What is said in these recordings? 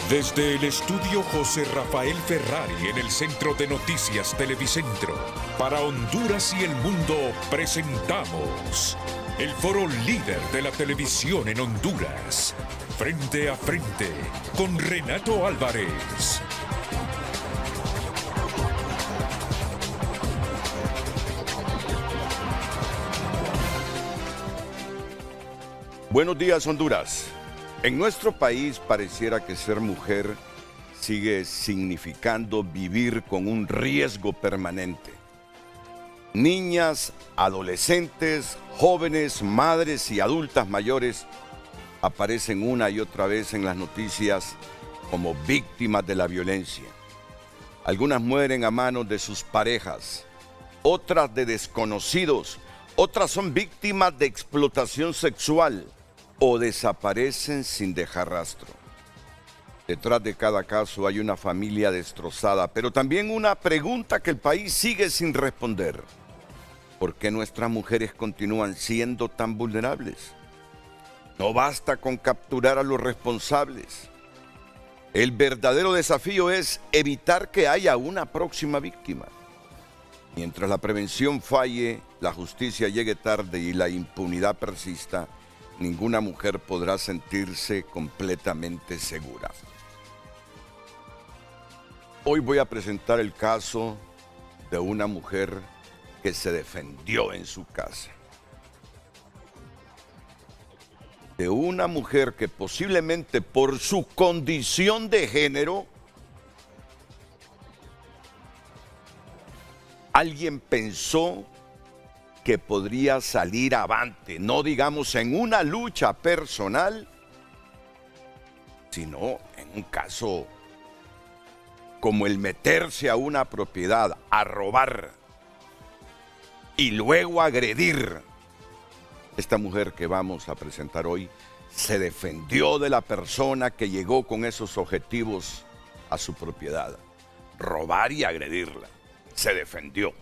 Desde el estudio José Rafael Ferrari en el Centro de Noticias Televicentro, para Honduras y el mundo presentamos el foro líder de la televisión en Honduras. Frente a frente con Renato Álvarez. Buenos días, Honduras. En nuestro país pareciera que ser mujer sigue significando vivir con un riesgo permanente. Niñas, adolescentes, jóvenes, madres y adultas mayores aparecen una y otra vez en las noticias como víctimas de la violencia. Algunas mueren a manos de sus parejas, otras de desconocidos, otras son víctimas de explotación sexual o desaparecen sin dejar rastro. Detrás de cada caso hay una familia destrozada, pero también una pregunta que el país sigue sin responder. ¿Por qué nuestras mujeres continúan siendo tan vulnerables? No basta con capturar a los responsables. El verdadero desafío es evitar que haya una próxima víctima. Mientras la prevención falle, la justicia llegue tarde y la impunidad persista, ninguna mujer podrá sentirse completamente segura. Hoy voy a presentar el caso de una mujer que se defendió en su casa. De una mujer que posiblemente por su condición de género, alguien pensó que podría salir avante, no digamos en una lucha personal, sino en un caso como el meterse a una propiedad, a robar y luego agredir. Esta mujer que vamos a presentar hoy se defendió de la persona que llegó con esos objetivos a su propiedad, robar y agredirla. Se defendió.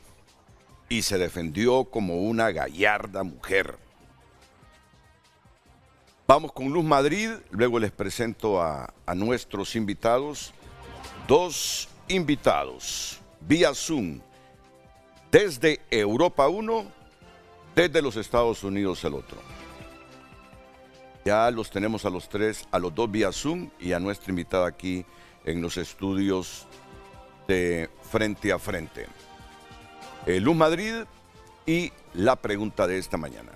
Y se defendió como una gallarda mujer. Vamos con Luz Madrid, luego les presento a nuestros invitados. Dos invitados, vía Zoom, desde Europa uno, desde los Estados Unidos el otro. Ya los tenemos a los tres, a los dos vía Zoom y a nuestra invitada aquí en los estudios de Frente a Frente. Luz Madrid y la pregunta de esta mañana.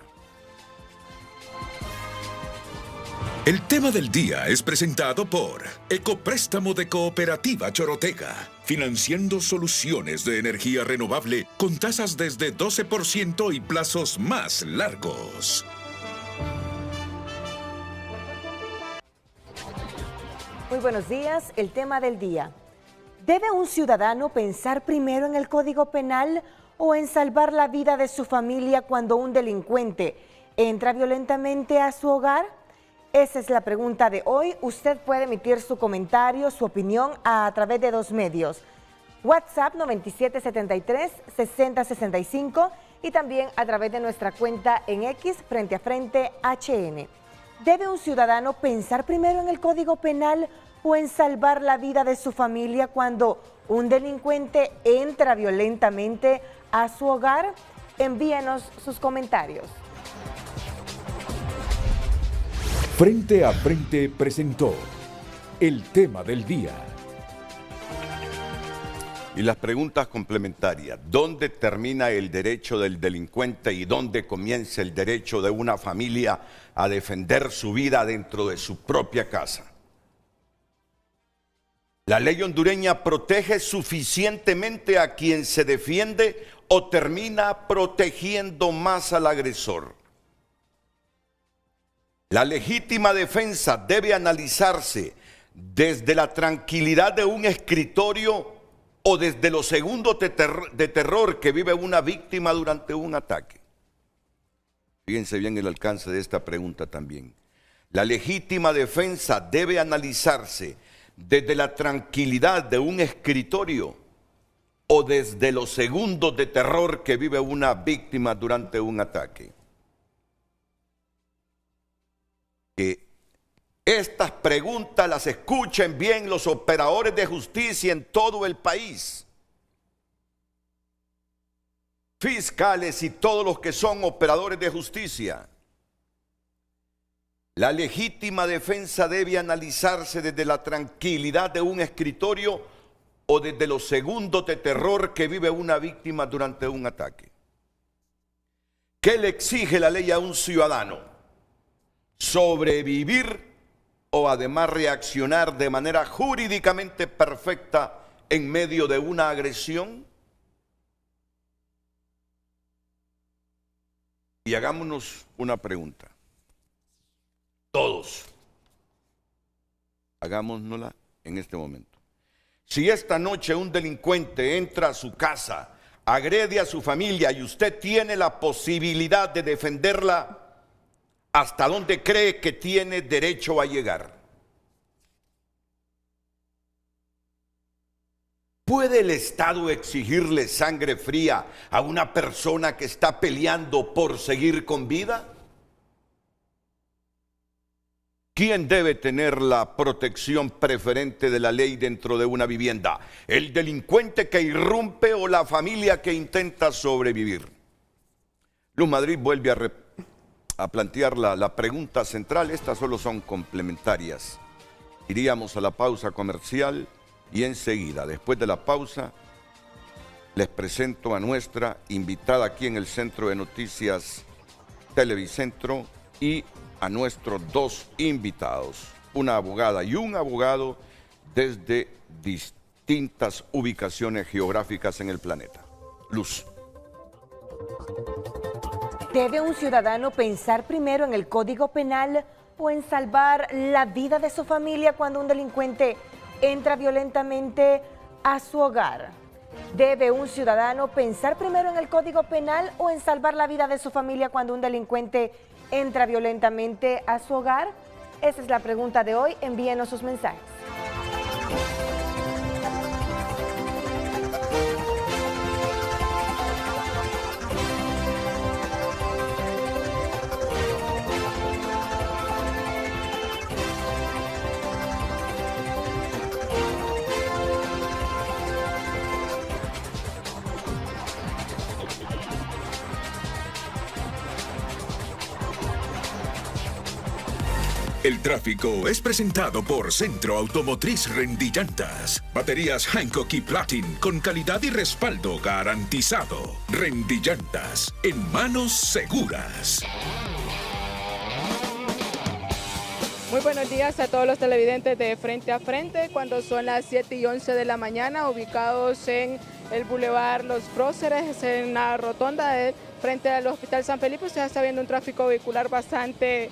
El tema del día es presentado por Ecopréstamo de Cooperativa Chorotega, financiando soluciones de energía renovable con tasas desde 12% y plazos más largos. Muy buenos días, el tema del día. ¿Debe un ciudadano pensar primero en el Código Penal o en salvar la vida de su familia cuando un delincuente entra violentamente a su hogar? Esa es la pregunta de hoy. Usted puede emitir su comentario, su opinión a través de dos medios. WhatsApp 9773-6065 y también a través de nuestra cuenta en X Frente a Frente HN. ¿Debe un ciudadano pensar primero en el Código Penal o en salvar la vida de su familia cuando un delincuente entra violentamente a su hogar? Envíenos sus comentarios. Frente a Frente presentó el tema del día. Y las preguntas complementarias. ¿Dónde termina el derecho del delincuente y dónde comienza el derecho de una familia a defender su vida dentro de su propia casa? ¿La ley hondureña protege suficientemente a quien se defiende o termina protegiendo más al agresor? La legítima defensa debe analizarse desde la tranquilidad de un escritorio o desde los segundos de terror que vive una víctima durante un ataque. Fíjense bien el alcance de esta pregunta también. La legítima defensa debe analizarse desde la tranquilidad de un escritorio o desde los segundos de terror que vive una víctima durante un ataque. Que Estas preguntas las escuchen bien los operadores de justicia en todo el país. Fiscales y todos los que son operadores de justicia. La legítima defensa debe analizarse desde la tranquilidad de un escritorio o desde los segundos de terror que vive una víctima durante un ataque. ¿Qué le exige la ley a un ciudadano? Sobrevivir o además reaccionar de manera jurídicamente perfecta en medio de una agresión. Y hagámonos una pregunta. Todos. Hagámonosla en este momento. Si esta noche un delincuente entra a su casa, agrede a su familia y usted tiene la posibilidad de defenderla, ¿hasta dónde cree que tiene derecho a llegar? ¿Puede el Estado exigirle sangre fría a una persona que está peleando por seguir con vida? ¿Quién debe tener la protección preferente de la ley dentro de una vivienda? ¿El delincuente que irrumpe o la familia que intenta sobrevivir? Luz Madrid vuelve a plantear la pregunta central. Estas solo son complementarias. Iríamos a la pausa comercial y enseguida, después de la pausa, les presento a nuestra invitada aquí en el Centro de Noticias Televicentro y a nuestros dos invitados, una abogada y un abogado desde distintas ubicaciones geográficas en el planeta. Luz. ¿Debe un ciudadano pensar primero en el Código Penal o en salvar la vida de su familia cuando un delincuente entra violentamente a su hogar? ¿Debe un ciudadano pensar primero en el Código Penal o en salvar la vida de su familia cuando un delincuente entra violentamente a su hogar? Esa es la pregunta de hoy. Envíenos sus mensajes. El tráfico es presentado por Centro Automotriz Rendillantas. Baterías Hankook y Platin con calidad y respaldo garantizado. Rendillantas, en manos seguras. Muy buenos días a todos los televidentes de Frente a Frente, cuando son las 7:11 de la mañana, ubicados en el Boulevard Los Próceres, en la rotonda frente al Hospital San Felipe. Usted está viendo un tráfico vehicular bastante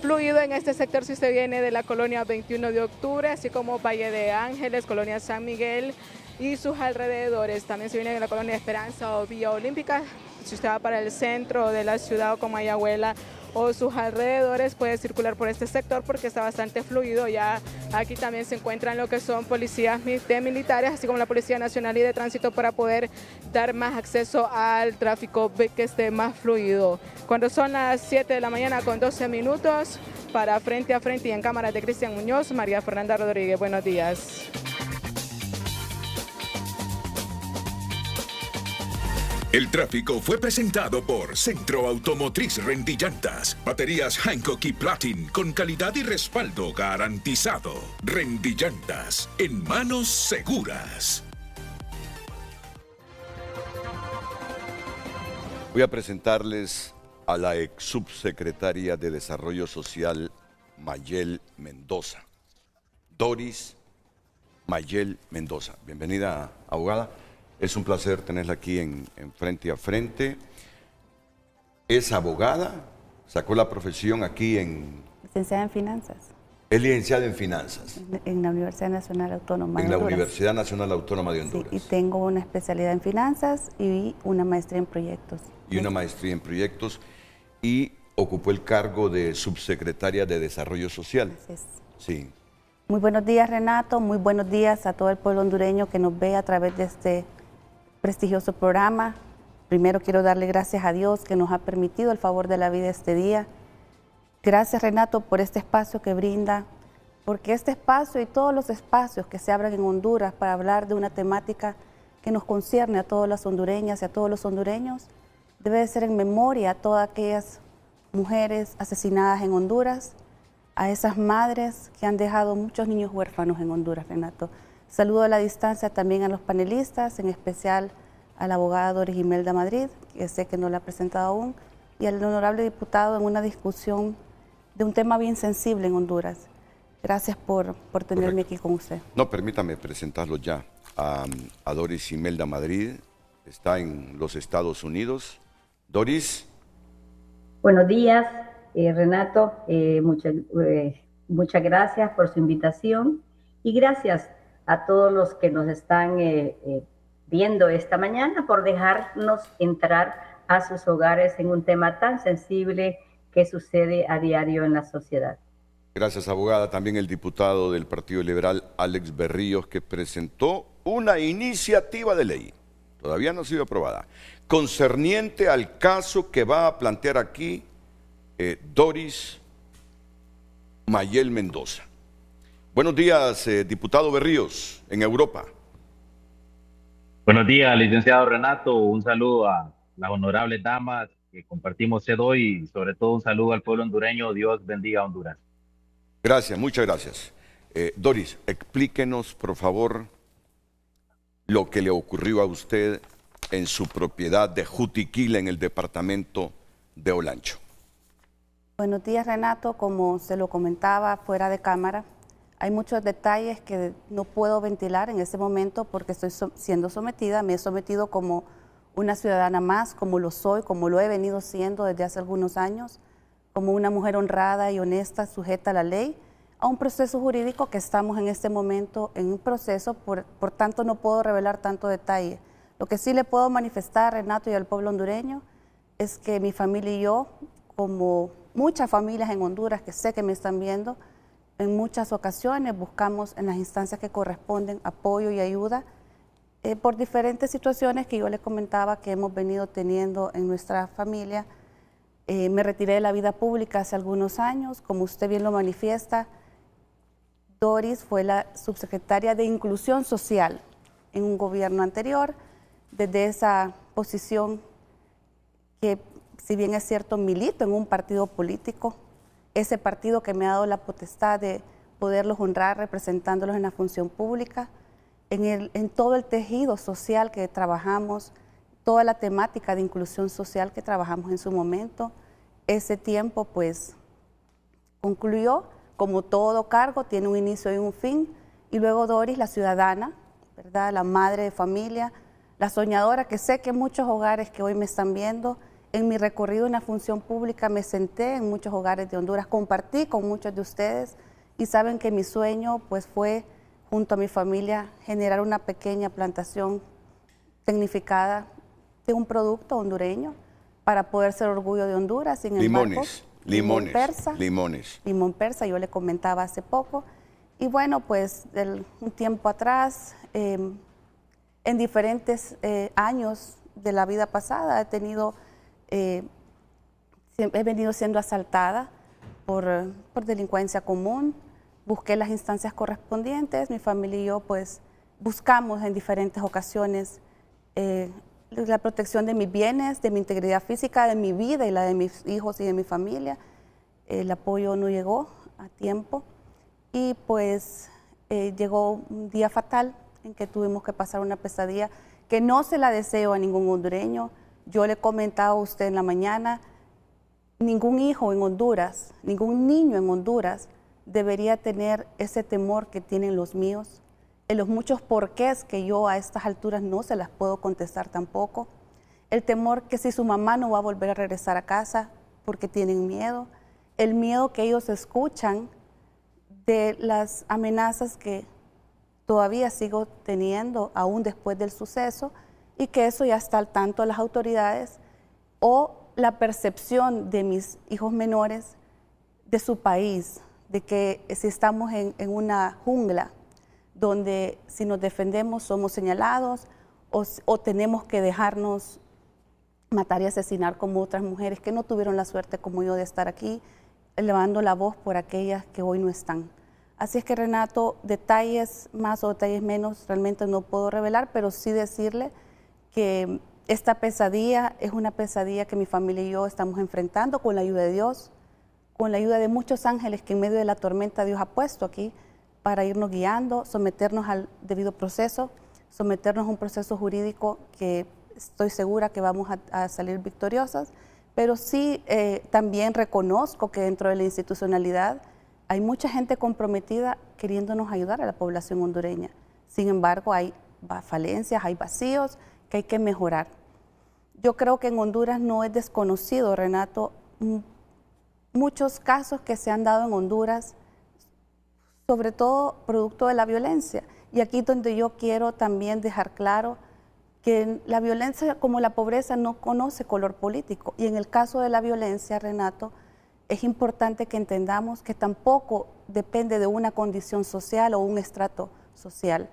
fluido en este sector si se viene de la colonia 21 de octubre, así como Valle de Ángeles, colonia San Miguel y sus alrededores. También se viene de la colonia Esperanza o Villa Olímpica. Si usted va para el centro de la ciudad o como Mayagüela o sus alrededores, puede circular por este sector porque está bastante fluido. Ya aquí también se encuentran lo que son policías militares, así como la Policía Nacional y de Tránsito, para poder dar más acceso al tráfico que esté más fluido. Cuando son las 7 de la mañana con 12 minutos, para Frente a Frente y en cámaras de Cristian Muñoz, María Fernanda Rodríguez. Buenos días. El tráfico fue presentado por Centro Automotriz Rendillantas. Baterías Hankook y Platin con calidad y respaldo garantizado. Rendillantas, en manos seguras. Voy a presentarles a la ex subsecretaria de Desarrollo Social, Mayel Mendoza. Doris Mayel Mendoza. Bienvenida, abogada. Es un placer tenerla aquí en Frente a Frente. Es abogada, sacó la profesión aquí en... Licenciada en Finanzas. Es licenciada en Finanzas. En la Universidad Nacional Autónoma de Honduras. En la Universidad Nacional Autónoma de Honduras. Sí, y tengo una especialidad en Finanzas y una maestría en Proyectos. Y una maestría en Proyectos. Y ocupó el cargo de subsecretaria de Desarrollo Social. Así es. Sí. Muy buenos días, Renato. Muy buenos días a todo el pueblo hondureño que nos ve a través de este prestigioso programa. Primero quiero darle gracias a Dios que nos ha permitido el favor de la vida este día. Gracias, Renato, por este espacio que brinda, porque este espacio y todos los espacios que se abren en Honduras para hablar de una temática que nos concierne a todas las hondureñas y a todos los hondureños, debe de ser en memoria a todas aquellas mujeres asesinadas en Honduras, a esas madres que han dejado muchos niños huérfanos en Honduras, Renato. Saludo a la distancia también a los panelistas, en especial a la abogada Doris Imelda Madrid, que sé que no la ha presentado aún, y al honorable diputado en una discusión de un tema bien sensible en Honduras. Gracias por tenerme aquí con usted. No, permítame presentarlo ya a Doris Imelda Madrid, está en los Estados Unidos. Doris. Buenos días, Renato, muchas gracias por su invitación y gracias a todos los que nos están viendo esta mañana por dejarnos entrar a sus hogares en un tema tan sensible que sucede a diario en la sociedad. Gracias, abogada. También el diputado del Partido Liberal, Alex Berríos, que presentó una iniciativa de ley, todavía no ha sido aprobada, concerniente al caso que va a plantear aquí Doris Mayel Mendoza. Buenos días, diputado Berríos, en Europa. Buenos días, licenciado Renato. Un saludo a las honorables damas que compartimos sed hoy y sobre todo un saludo al pueblo hondureño. Dios bendiga a Honduras. Gracias, muchas gracias. Doris, explíquenos, por favor, lo que le ocurrió a usted en su propiedad de Jutiquila, en el departamento de Olancho. Buenos días, Renato. Como se lo comentaba fuera de cámara, hay muchos detalles que no puedo ventilar en este momento porque estoy siendo sometida. Me he sometido como una ciudadana más, como lo soy, como lo he venido siendo desde hace algunos años, como una mujer honrada y honesta, sujeta a la ley, a un proceso jurídico que estamos en este momento en un proceso, por tanto no puedo revelar tanto detalle. Lo que sí le puedo manifestar, Renato, y al pueblo hondureño, es que mi familia y yo, como muchas familias en Honduras que sé que me están viendo, en muchas ocasiones buscamos en las instancias que corresponden apoyo y ayuda por diferentes situaciones que yo le comentaba que hemos venido teniendo en nuestra familia. Me retiré de la vida pública hace algunos años, como usted bien lo manifiesta. Doris fue la subsecretaria de Inclusión Social en un gobierno anterior. Desde esa posición que, si bien es cierto, milito en un partido político, ese partido que me ha dado la potestad de poderlos honrar representándolos en la función pública, en todo el tejido social que trabajamos, toda la temática de inclusión social que trabajamos en su momento. Ese tiempo pues concluyó, como todo cargo, tiene un inicio y un fin, y luego Doris, la ciudadana, ¿verdad?, la madre de familia, la soñadora, que sé que en muchos hogares que hoy me están viendo, en mi recorrido en la función pública me senté en muchos hogares de Honduras, compartí con muchos de ustedes y saben que mi sueño pues fue, junto a mi familia, generar una pequeña plantación tecnificada de un producto hondureño para poder ser orgullo de Honduras. Sin embargo, limón persa, yo le comentaba hace poco. Y bueno, pues un tiempo atrás, en diferentes años de la vida pasada, he venido siendo asaltada por delincuencia común. Busqué las instancias correspondientes, mi familia y yo pues buscamos en diferentes ocasiones la protección de mis bienes, de mi integridad física, de mi vida y la de mis hijos y de mi familia. El apoyo no llegó a tiempo y pues llegó un día fatal en que tuvimos que pasar una pesadilla que no se la deseo a ningún hondureño. Yo le comentaba a usted en la mañana, ningún hijo en Honduras, ningún niño en Honduras debería tener ese temor que tienen los míos, en los muchos porqués que yo a estas alturas no se las puedo contestar tampoco. El temor que si su mamá no va a volver a regresar a casa porque tienen miedo, el miedo que ellos escuchan de las amenazas que todavía sigo teniendo aún después del suceso y que eso ya está al tanto de las autoridades, o la percepción de mis hijos menores de su país, de que si estamos en una jungla donde si nos defendemos somos señalados o tenemos que dejarnos matar y asesinar como otras mujeres que no tuvieron la suerte como yo de estar aquí. elevando la voz por aquellas que hoy no están. Así es que, Renato, detalles más o detalles menos realmente no puedo revelar, pero sí decirle que esta pesadilla es una pesadilla que mi familia y yo estamos enfrentando con la ayuda de Dios, con la ayuda de muchos ángeles que en medio de la tormenta Dios ha puesto aquí para irnos guiando, someternos al debido proceso, someternos a un proceso jurídico que estoy segura que vamos a salir victoriosas, pero sí también reconozco que dentro de la institucionalidad hay mucha gente comprometida queriéndonos ayudar a la población hondureña. Sin embargo, hay falencias, hay vacíos que hay que mejorar. Yo creo que en Honduras no es desconocido, Renato, muchos casos que se han dado en Honduras, sobre todo producto de la violencia. Y aquí donde yo quiero también dejar claro que la violencia como la pobreza no conoce color político. Y en el caso de la violencia, Renato, es importante que entendamos que tampoco depende de una condición social o un estrato social.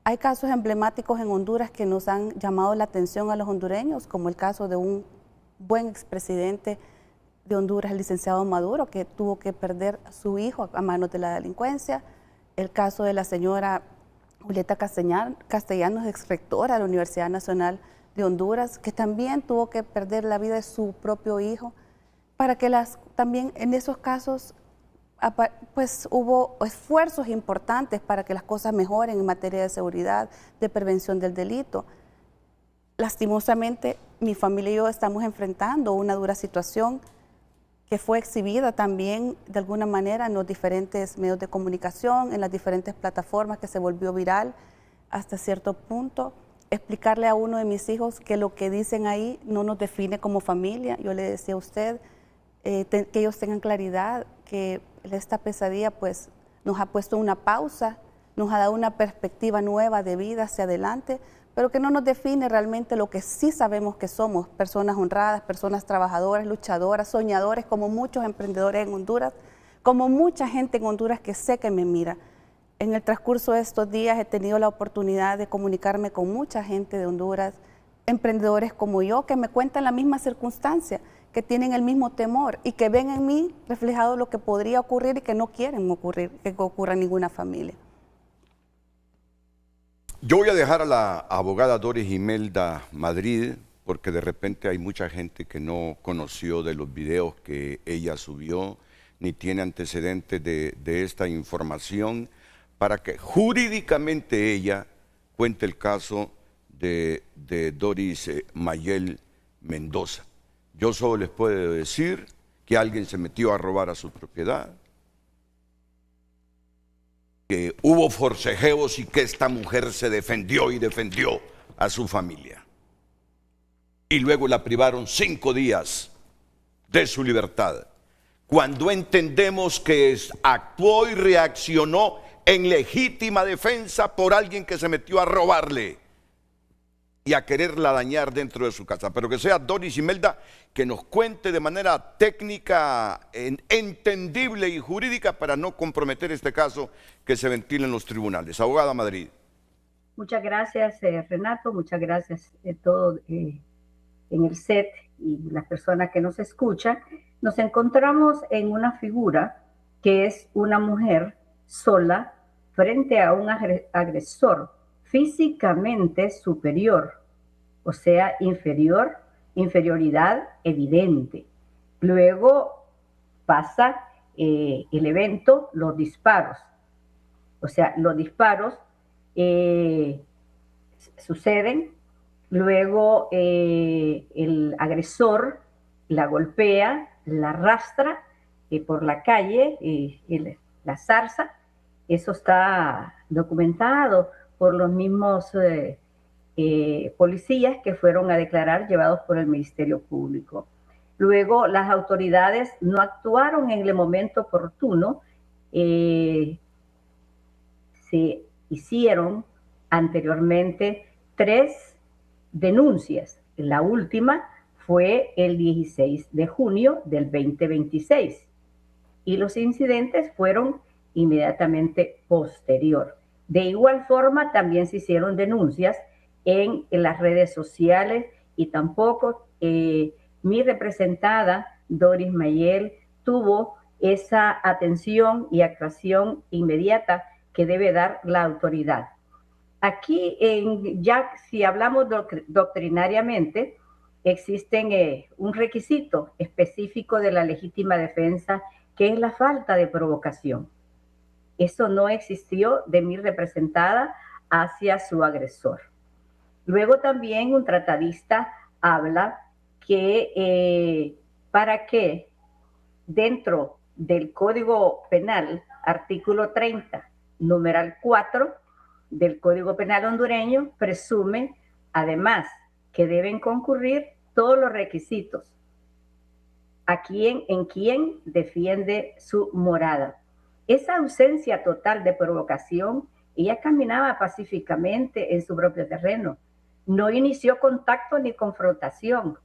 Hay casos emblemáticos en Honduras que nos han llamado la atención a los hondureños, como el caso de un buen expresidente de Honduras, el licenciado Maduro, que tuvo que perder a su hijo a manos de la delincuencia, el caso de la señora Julieta Castellanos, exrectora de la Universidad Nacional de Honduras, que también tuvo que perder la vida de su propio hijo, para que también en esos casos pues hubo esfuerzos importantes para que las cosas mejoren en materia de seguridad, de prevención del delito. Lastimosamente, mi familia y yo estamos enfrentando una dura situación que fue exhibida también de alguna manera en los diferentes medios de comunicación, en las diferentes plataformas, que se volvió viral hasta cierto punto. Explicarle a uno de mis hijos que lo que dicen ahí no nos define como familia. Yo le decía a usted que ellos tengan claridad que esta pesadilla pues nos ha puesto una pausa, nos ha dado una perspectiva nueva de vida hacia adelante, pero que no nos define realmente lo que sí sabemos que somos: personas honradas, personas trabajadoras, luchadoras, soñadores, como muchos emprendedores en Honduras, como mucha gente en Honduras que sé que me mira. En el transcurso de estos días he tenido la oportunidad de comunicarme con mucha gente de Honduras, emprendedores como yo, que me cuentan la misma circunstancia, que tienen el mismo temor y que ven en mí reflejado lo que podría ocurrir y que no quieren que ocurra en ninguna familia. Yo voy a dejar a la abogada Doris Imelda Madrid, porque de repente hay mucha gente que no conoció de los videos que ella subió, ni tiene antecedentes de esta información, para que jurídicamente ella cuente el caso de Doris Mayel Mendoza. Yo solo les puedo decir que alguien se metió a robar a su propiedad, que hubo forcejeos y que esta mujer se defendió y defendió a su familia. Y luego la privaron 5 días de su libertad. Cuando entendemos que actuó y reaccionó en legítima defensa por alguien que se metió a robarle y a quererla dañar dentro de su casa. Pero que sea Doris Imelda que nos cuente de manera técnica, entendible y jurídica, para no comprometer este caso que se ventila en los tribunales. Abogada Madrid. Muchas gracias, Renato. Muchas gracias a todos en el set y las personas que nos escuchan. Nos encontramos en una figura que es una mujer sola frente a un agresor físicamente superior, o sea, inferioridad evidente. Luego pasa el evento, los disparos. O sea, los disparos suceden, luego el agresor la golpea, la arrastra por la calle, la zarza. Eso está documentado por los mismos policías que fueron a declarar, llevados por el Ministerio Público. Luego las autoridades no actuaron en el momento oportuno. Se hicieron anteriormente 3 denuncias. La última fue el 16 de junio del 2026 y los incidentes fueron inmediatamente posterior. De igual forma, también se hicieron denuncias en las redes sociales y tampoco mi representada, Doris Mayel, tuvo esa atención y actuación inmediata que debe dar la autoridad. Aquí, ya si hablamos doctrinariamente, existen un requisito específico de la legítima defensa, que es la falta de provocación. Eso no existió de mi representada hacia su agresor. Luego también un tratadista habla que para que dentro del Código Penal, artículo 30, numeral 4 del Código Penal hondureño, presume además que deben concurrir todos los requisitos en quien defiende su morada. Esa ausencia total de provocación, ella caminaba pacíficamente en su propio terreno, no inició contacto ni confrontación,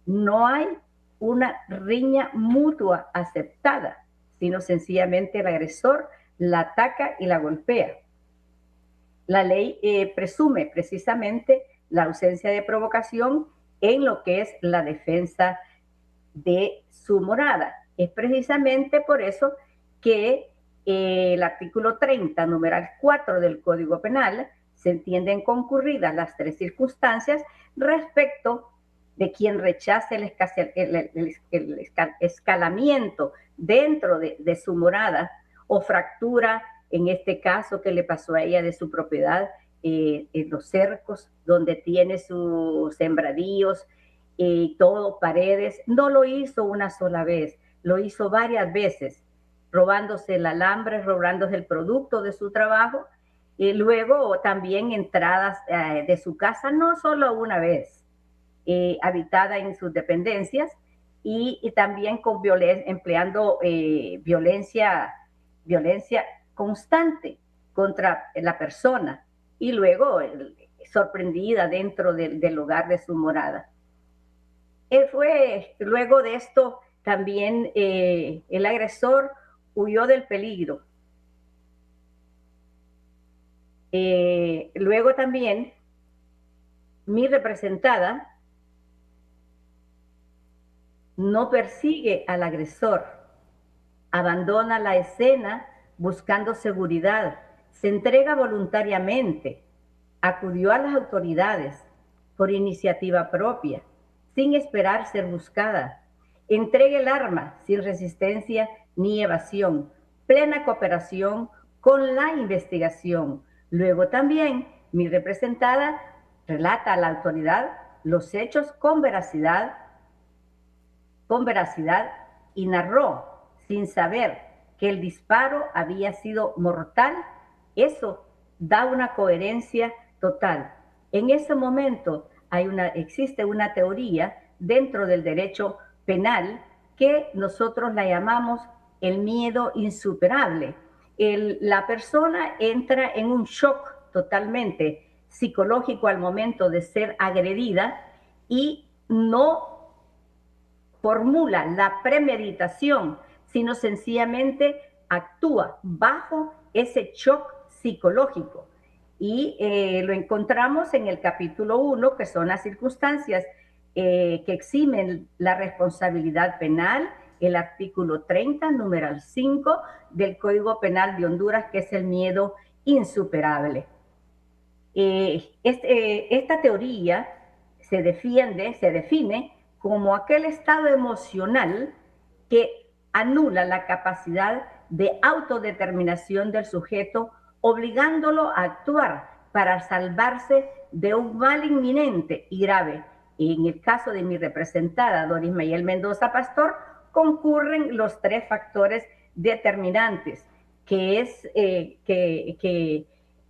no hay una riña mutua aceptada, sino sencillamente el agresor la ataca y la golpea. La ley presume precisamente la ausencia de provocación en lo que es la defensa de su morada. Es precisamente por eso que el artículo 30, numeral 4 del Código Penal, se entienden concurridas las tres circunstancias respecto de quien rechace el escalamiento dentro de su morada o fractura, en este caso que le pasó a ella de su propiedad, en los cercos donde tiene sus sembradíos y todo, paredes. No lo hizo una sola vez, lo hizo varias veces, robándose el alambre, robándose el producto de su trabajo, y luego también entradas de su casa, no solo una vez, habitada en sus dependencias, y también con empleando violencia constante contra la persona, y luego sorprendida dentro del hogar de su morada. Luego de esto también el agresor huyó del peligro. Luego también mi representada no persigue al agresor, abandona la escena buscando seguridad, se entrega voluntariamente, acudió a las autoridades por iniciativa propia, sin esperar ser buscada, entrega el arma sin resistencia ni evasión, plena cooperación con la investigación. Luego también mi representada relata a la autoridad los hechos con veracidad y narró sin saber que el disparo había sido mortal. Eso da una coherencia total. En ese momento existe una teoría dentro del derecho penal que nosotros la llamamos el miedo insuperable. La persona entra en un shock totalmente psicológico al momento de ser agredida y no formula la premeditación, sino sencillamente actúa bajo ese shock psicológico. Y lo encontramos en el capítulo 1, que son las circunstancias que eximen la responsabilidad penal, el artículo 30, numeral 5 del Código Penal de Honduras, que es el miedo insuperable. Esta teoría se define como aquel estado emocional que anula la capacidad de autodeterminación del sujeto, obligándolo a actuar para salvarse de un mal inminente y grave. En el caso de mi representada, Doris Mayel Mendoza Pastor, concurren los tres factores determinantes que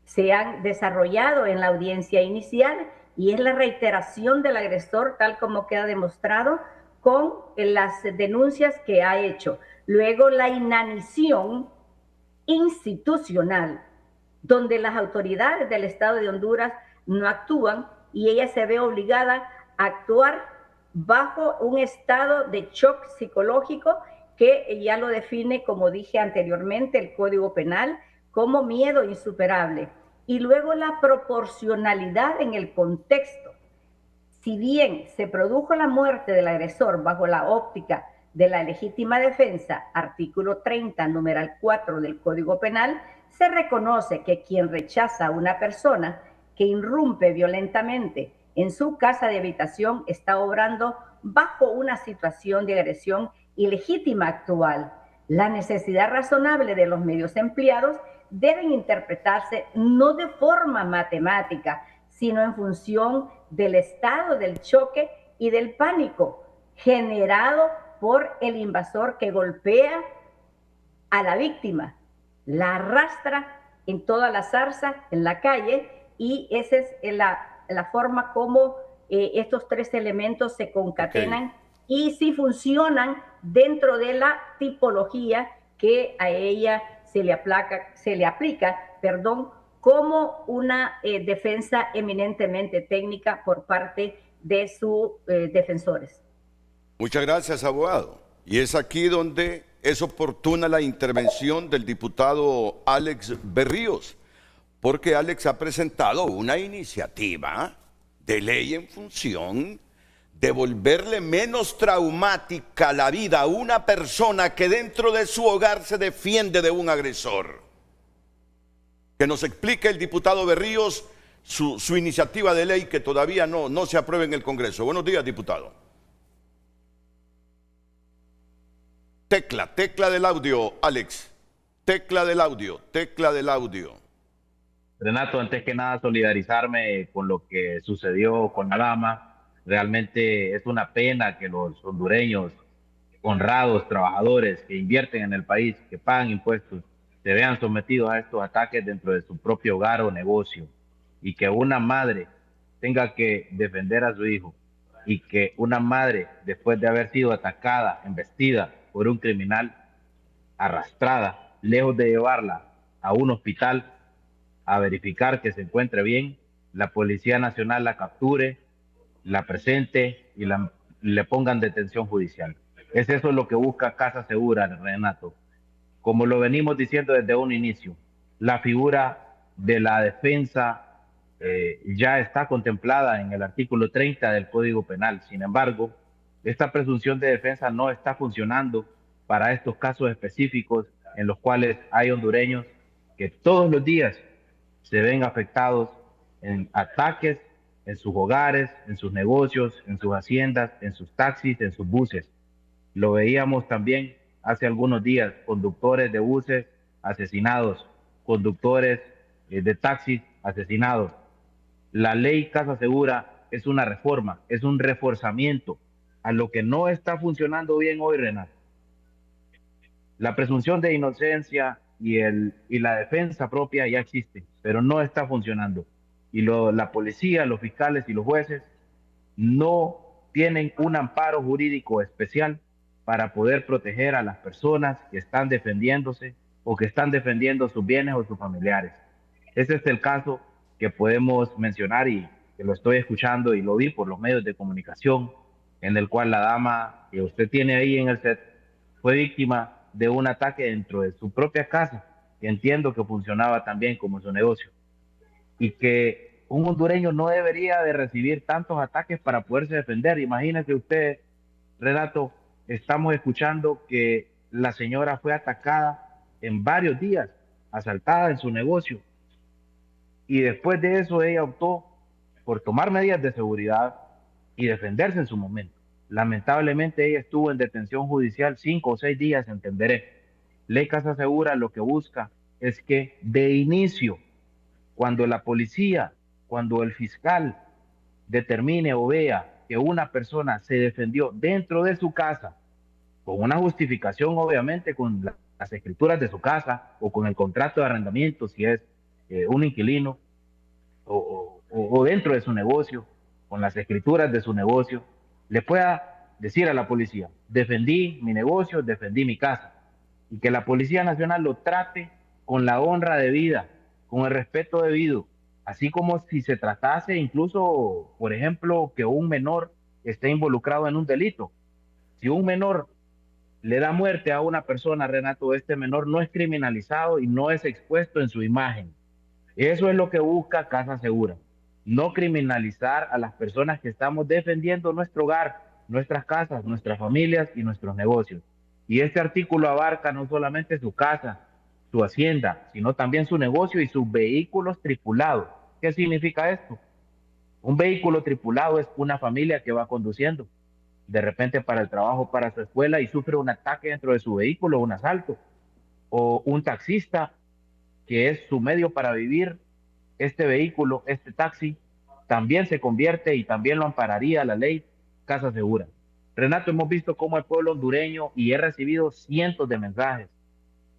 se han desarrollado en la audiencia inicial, y es la reiteración del agresor, tal como queda demostrado con las denuncias que ha hecho. Luego, la inanición institucional, donde las autoridades del Estado de Honduras no actúan y ella se ve obligada a actuar bajo un estado de shock psicológico que ya lo define, como dije anteriormente, el Código Penal como miedo insuperable. Y luego la proporcionalidad en el contexto. Si bien se produjo la muerte del agresor bajo la óptica de la legítima defensa, artículo 30, numeral 4 del Código Penal, se reconoce que quien rechaza a una persona que irrumpe violentamente en su casa de habitación está obrando bajo una situación de agresión ilegítima actual. La necesidad razonable de los medios empleados deben interpretarse no de forma matemática, sino en función del estado del choque y del pánico generado por el invasor que golpea a la víctima, la arrastra en toda la zarza, en la calle, y esa es la forma como estos tres elementos se concatenan y si funcionan dentro de la tipología que a ella se le aplica, como una defensa eminentemente técnica por parte de sus defensores. Muchas gracias, abogado. Y es aquí donde es oportuna la intervención del diputado Alex Berríos, porque Alex ha presentado una iniciativa de ley en función de volverle menos traumática la vida a una persona que dentro de su hogar se defiende de un agresor. Que nos explique el diputado Berríos su iniciativa de ley que todavía no se aprueba en el Congreso. Buenos días, diputado. Tecla del audio, Alex. Tecla del audio. Renato, antes que nada, solidarizarme con lo que sucedió con la dama. Realmente es una pena que los hondureños, honrados, trabajadores, que invierten en el país, que pagan impuestos, se vean sometidos a estos ataques dentro de su propio hogar o negocio, y que una madre tenga que defender a su hijo, y que una madre, después de haber sido atacada, embestida por un criminal, arrastrada, lejos de llevarla a un hospital a verificar que se encuentre bien, la Policía Nacional la capture, la presente y le pongan detención judicial. Es eso lo que busca Casa Segura, Renato. Como lo venimos diciendo desde un inicio, la figura de la defensa ya está contemplada en el artículo 30 del Código Penal. Sin embargo, esta presunción de defensa no está funcionando para estos casos específicos en los cuales hay hondureños que todos los días se ven afectados en ataques en sus hogares, en sus negocios, en sus haciendas, en sus taxis, en sus buses. Lo veíamos también hace algunos días, conductores de buses asesinados, conductores de taxis asesinados. La ley Casa Segura es una reforma, es un reforzamiento a lo que no está funcionando bien hoy, Renato. La presunción de inocencia y la defensa propia ya existe, pero no está funcionando. Y la policía, los fiscales y los jueces no tienen un amparo jurídico especial para poder proteger a las personas que están defendiéndose o que están defendiendo sus bienes o sus familiares. Ese es el caso que podemos mencionar y que lo estoy escuchando y lo vi por los medios de comunicación, en el cual la dama que usted tiene ahí en el set fue víctima de un ataque dentro de su propia casa, que entiendo que funcionaba también como su negocio, y que un hondureño no debería de recibir tantos ataques para poderse defender. Imagínese usted, Renato, estamos escuchando que la señora fue atacada en varios días, asaltada en su negocio, y después de eso ella optó por tomar medidas de seguridad y defenderse en su momento. Lamentablemente ella estuvo en detención judicial 5 o 6 días, entenderé. Ley Casa Segura lo que busca es que de inicio, cuando la policía, cuando el fiscal determine o vea que una persona se defendió dentro de su casa, con una justificación obviamente con las escrituras de su casa o con el contrato de arrendamiento si es un inquilino, o dentro de su negocio, con las escrituras de su negocio, le pueda decir a la policía, defendí mi negocio, defendí mi casa, y que la Policía Nacional lo trate con la honra debida, con el respeto debido, así como si se tratase incluso, por ejemplo, que un menor esté involucrado en un delito. Si un menor le da muerte a una persona, Renato, este menor no es criminalizado y no es expuesto en su imagen. Eso es lo que busca Casa Segura. No criminalizar a las personas que estamos defendiendo nuestro hogar, nuestras casas, nuestras familias y nuestros negocios. Y este artículo abarca no solamente su casa, su hacienda, sino también su negocio y sus vehículos tripulados. ¿Qué significa esto? Un vehículo tripulado es una familia que va conduciendo de repente para el trabajo, para su escuela y sufre un ataque dentro de su vehículo, un asalto. O un taxista que es su medio para vivir, este vehículo, este taxi, también se convierte y también lo ampararía la ley Casa Segura. Renato, hemos visto cómo el pueblo hondureño, y he recibido cientos de mensajes,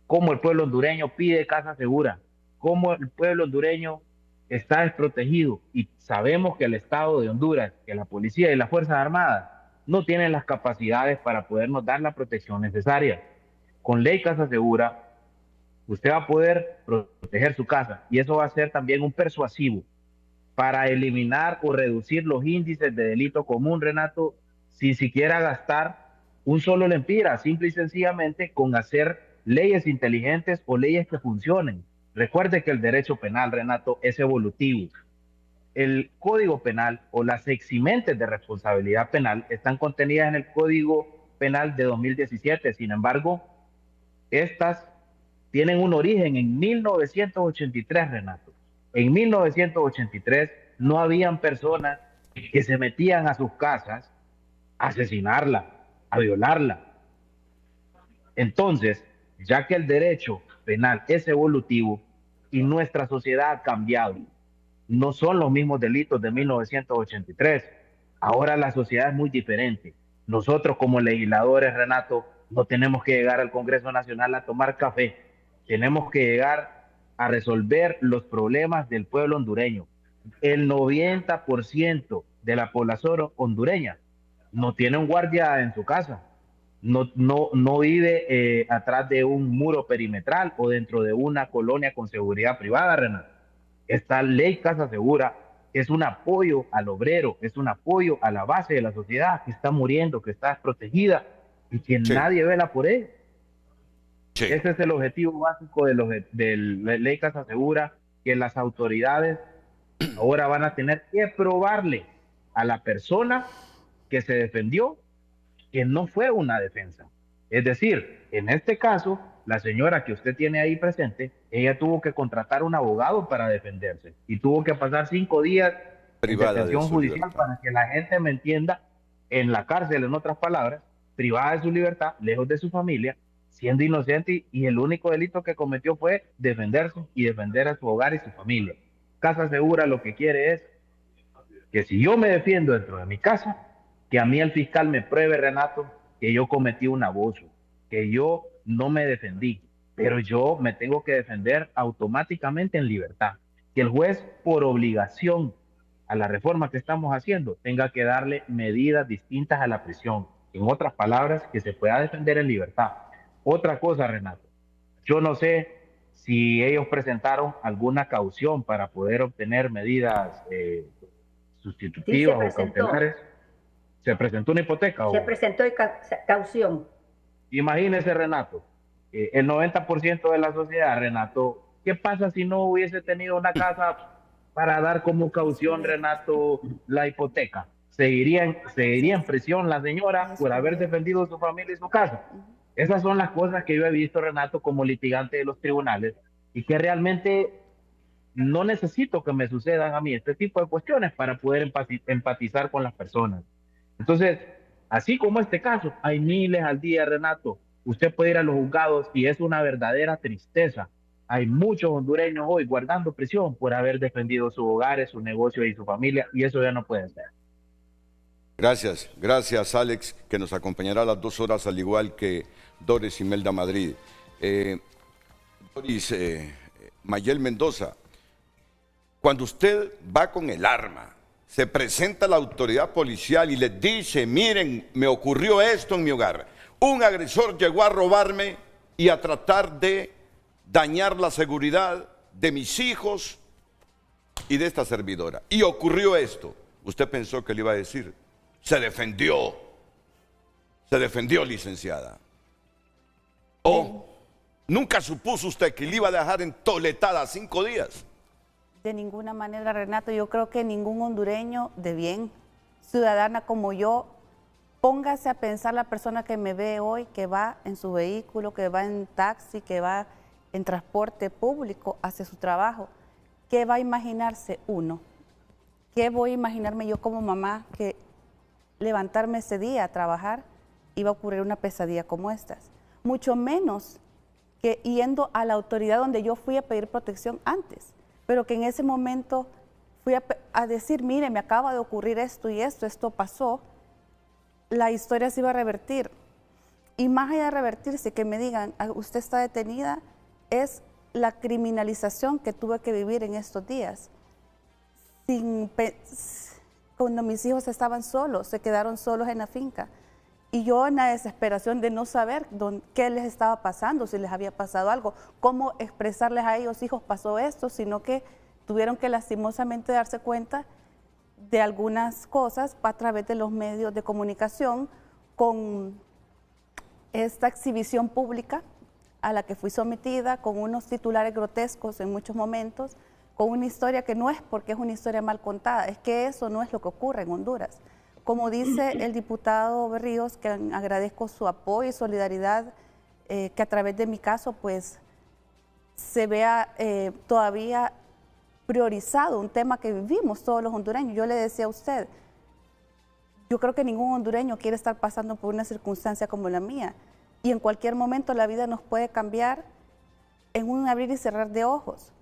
cómo el pueblo hondureño pide Casa Segura, cómo el pueblo hondureño está desprotegido, y sabemos que el Estado de Honduras, que la policía y las Fuerzas Armadas no tienen las capacidades para podernos dar la protección necesaria. Con ley Casa Segura, usted va a poder proteger su casa, y eso va a ser también un persuasivo para eliminar o reducir los índices de delito común, Renato, sin siquiera gastar un solo lempira, simple y sencillamente con hacer leyes inteligentes o leyes que funcionen. Recuerde que el derecho penal, Renato, es evolutivo. El Código Penal o las eximentes de responsabilidad penal están contenidas en el Código Penal de 2017. Sin embargo, estas tienen un origen en 1983, Renato. En 1983 no habían personas que se metían a sus casas a asesinarla, a violarla. Entonces, ya que el derecho penal es evolutivo y nuestra sociedad ha cambiado, no son los mismos delitos de 1983. Ahora la sociedad es muy diferente. Nosotros como legisladores, Renato, no tenemos que llegar al Congreso Nacional a tomar café. Tenemos que llegar a resolver los problemas del pueblo hondureño. El 90% de la población hondureña no tiene un guardia en su casa, no vive atrás de un muro perimetral o dentro de una colonia con seguridad privada, Renato. Esta ley Casa Segura es un apoyo al obrero, es un apoyo a la base de la sociedad que está muriendo, que está desprotegida y que nadie vela por él. Sí. Ese es el objetivo básico de la ley Casa Segura, que las autoridades ahora van a tener que probarle a la persona que se defendió que no fue una defensa. Es decir, en este caso, la señora que usted tiene ahí presente, ella tuvo que contratar un abogado para defenderse y tuvo que pasar 5 días privada en detención judicial libertad. Para que la gente me entienda, en la cárcel, en otras palabras, privada de su libertad, lejos de su familia, siendo inocente, y el único delito que cometió fue defenderse y defender a su hogar y su familia. Casa Segura lo que quiere es que si yo me defiendo dentro de mi casa, que a mí el fiscal me pruebe, Renato, que yo cometí un abuso, que yo no me defendí, pero yo me tengo que defender automáticamente en libertad. Que el juez, por obligación a la reforma que estamos haciendo, tenga que darle medidas distintas a la prisión. En otras palabras, que se pueda defender en libertad. Otra cosa, Renato, yo no sé si ellos presentaron alguna caución para poder obtener medidas sustitutivas o cautelares. ¿Se presentó una hipoteca? Se presentó caución. Imagínese, Renato, el 90% de la sociedad, Renato, ¿qué pasa si no hubiese tenido una casa para dar como caución, Renato, la hipoteca? Seguiría en prisión la señora por haber defendido su familia y su casa. Esas son las cosas que yo he visto, Renato, como litigante de los tribunales, y que realmente no necesito que me sucedan a mí este tipo de cuestiones para poder empatizar con las personas. Entonces, así como este caso, hay miles al día, Renato. Usted puede ir a los juzgados y es una verdadera tristeza. Hay muchos hondureños hoy guardando prisión por haber defendido sus hogares, su negocio y su familia, y eso ya no puede ser. Gracias Alex, que nos acompañará a las 2 horas, al igual que Doris Imelda Madrid. Doris, Mayel Mendoza, cuando usted va con el arma, se presenta a la autoridad policial y les dice, miren, me ocurrió esto en mi hogar, un agresor llegó a robarme y a tratar de dañar la seguridad de mis hijos y de esta servidora, y ocurrió esto, ¿usted pensó que le iba a decir? Se defendió, licenciada. ¿O nunca supuso usted que le iba a dejar entoletada 5 días? De ninguna manera, Renato. Yo creo que ningún hondureño de bien, ciudadana como yo, póngase a pensar la persona que me ve hoy, que va en su vehículo, que va en taxi, que va en transporte público hacia su trabajo. ¿Qué va a imaginarse uno? ¿Qué voy a imaginarme yo como mamá que levantarme ese día a trabajar iba a ocurrir una pesadilla como estas? Mucho menos que yendo a la autoridad donde yo fui a pedir protección antes, pero que en ese momento fui a decir, mire, me acaba de ocurrir esto y esto pasó, la historia se iba a revertir. Y más allá de revertirse, que me digan, usted está detenida, es la criminalización que tuve que vivir en estos días. Cuando mis hijos estaban solos, se quedaron solos en la finca. Y yo en la desesperación de no saber qué les estaba pasando, si les había pasado algo, cómo expresarles a ellos, hijos, pasó esto, sino que tuvieron que lastimosamente darse cuenta de algunas cosas a través de los medios de comunicación con esta exhibición pública a la que fui sometida, con unos titulares grotescos en muchos momentos, con una historia que no es porque es una historia mal contada, es que eso no es lo que ocurre en Honduras. Como dice el diputado Berríos, que agradezco su apoyo y solidaridad, que a través de mi caso pues se vea todavía priorizado un tema que vivimos todos los hondureños. Yo le decía a usted, yo creo que ningún hondureño quiere estar pasando por una circunstancia como la mía, y en cualquier momento la vida nos puede cambiar en un abrir y cerrar de ojos.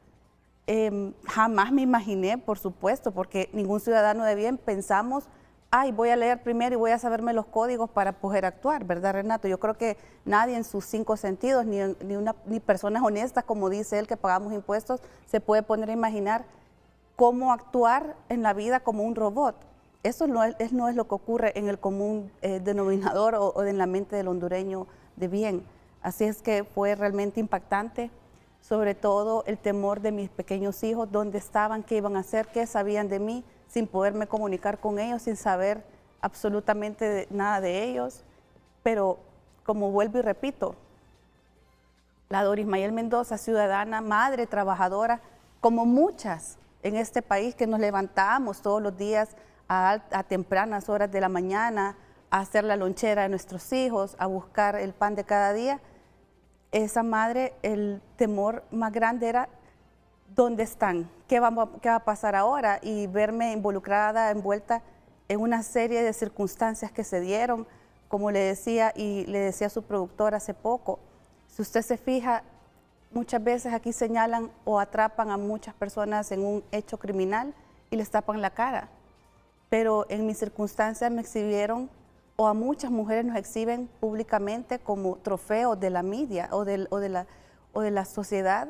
Jamás me imaginé, por supuesto, porque ningún ciudadano de bien pensamos, ay, voy a leer primero y voy a saberme los códigos para poder actuar, ¿verdad, Renato? Yo creo que nadie en sus 5 sentidos, ni personas honestas, como dice él, que pagamos impuestos, se puede poner a imaginar cómo actuar en la vida como un robot. Eso no es lo que ocurre en el común denominador o en la mente del hondureño de bien. Así es que fue realmente impactante, sobre todo el temor de mis pequeños hijos, dónde estaban, qué iban a hacer, qué sabían de mí, sin poderme comunicar con ellos, sin saber absolutamente nada de ellos. Pero como vuelvo y repito, la Doris Mayel Mendoza, ciudadana, madre, trabajadora, como muchas en este país que nos levantamos todos los días a tempranas horas de la mañana, a hacer la lonchera de nuestros hijos, a buscar el pan de cada día, esa madre, el temor más grande era ¿dónde están? ¿Qué va a pasar ahora? Y verme involucrada, envuelta en una serie de circunstancias que se dieron, como le decía y le decía a su productor hace poco. Si usted se fija, muchas veces aquí señalan o atrapan a muchas personas en un hecho criminal y les tapan la cara. Pero en mis circunstancias me exhibieron, o a muchas mujeres nos exhiben públicamente como trofeos de la media o de la sociedad,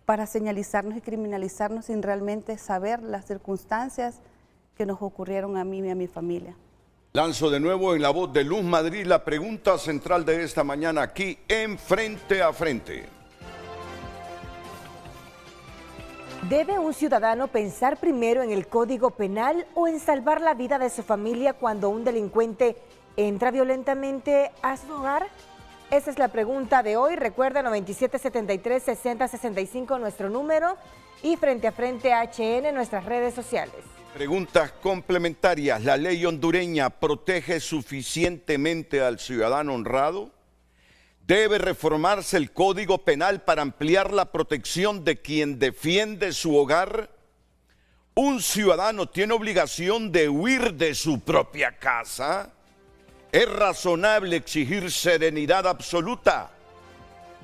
para señalizarnos y criminalizarnos sin realmente saber las circunstancias que nos ocurrieron a mí y a mi familia. Lanzo de nuevo en la voz de Luz Madrid la pregunta central de esta mañana aquí en Frente a Frente. ¿Debe un ciudadano pensar primero en el Código Penal o en salvar la vida de su familia cuando un delincuente entra violentamente a su hogar? Esa es la pregunta de hoy. Recuerda 9773-6065 nuestro número y Frente a Frente HN en nuestras redes sociales. Preguntas complementarias. ¿La ley hondureña protege suficientemente al ciudadano honrado? ¿Debe reformarse el Código Penal para ampliar la protección de quien defiende su hogar? ¿Un ciudadano tiene obligación de huir de su propia casa? ¿Es razonable exigir serenidad absoluta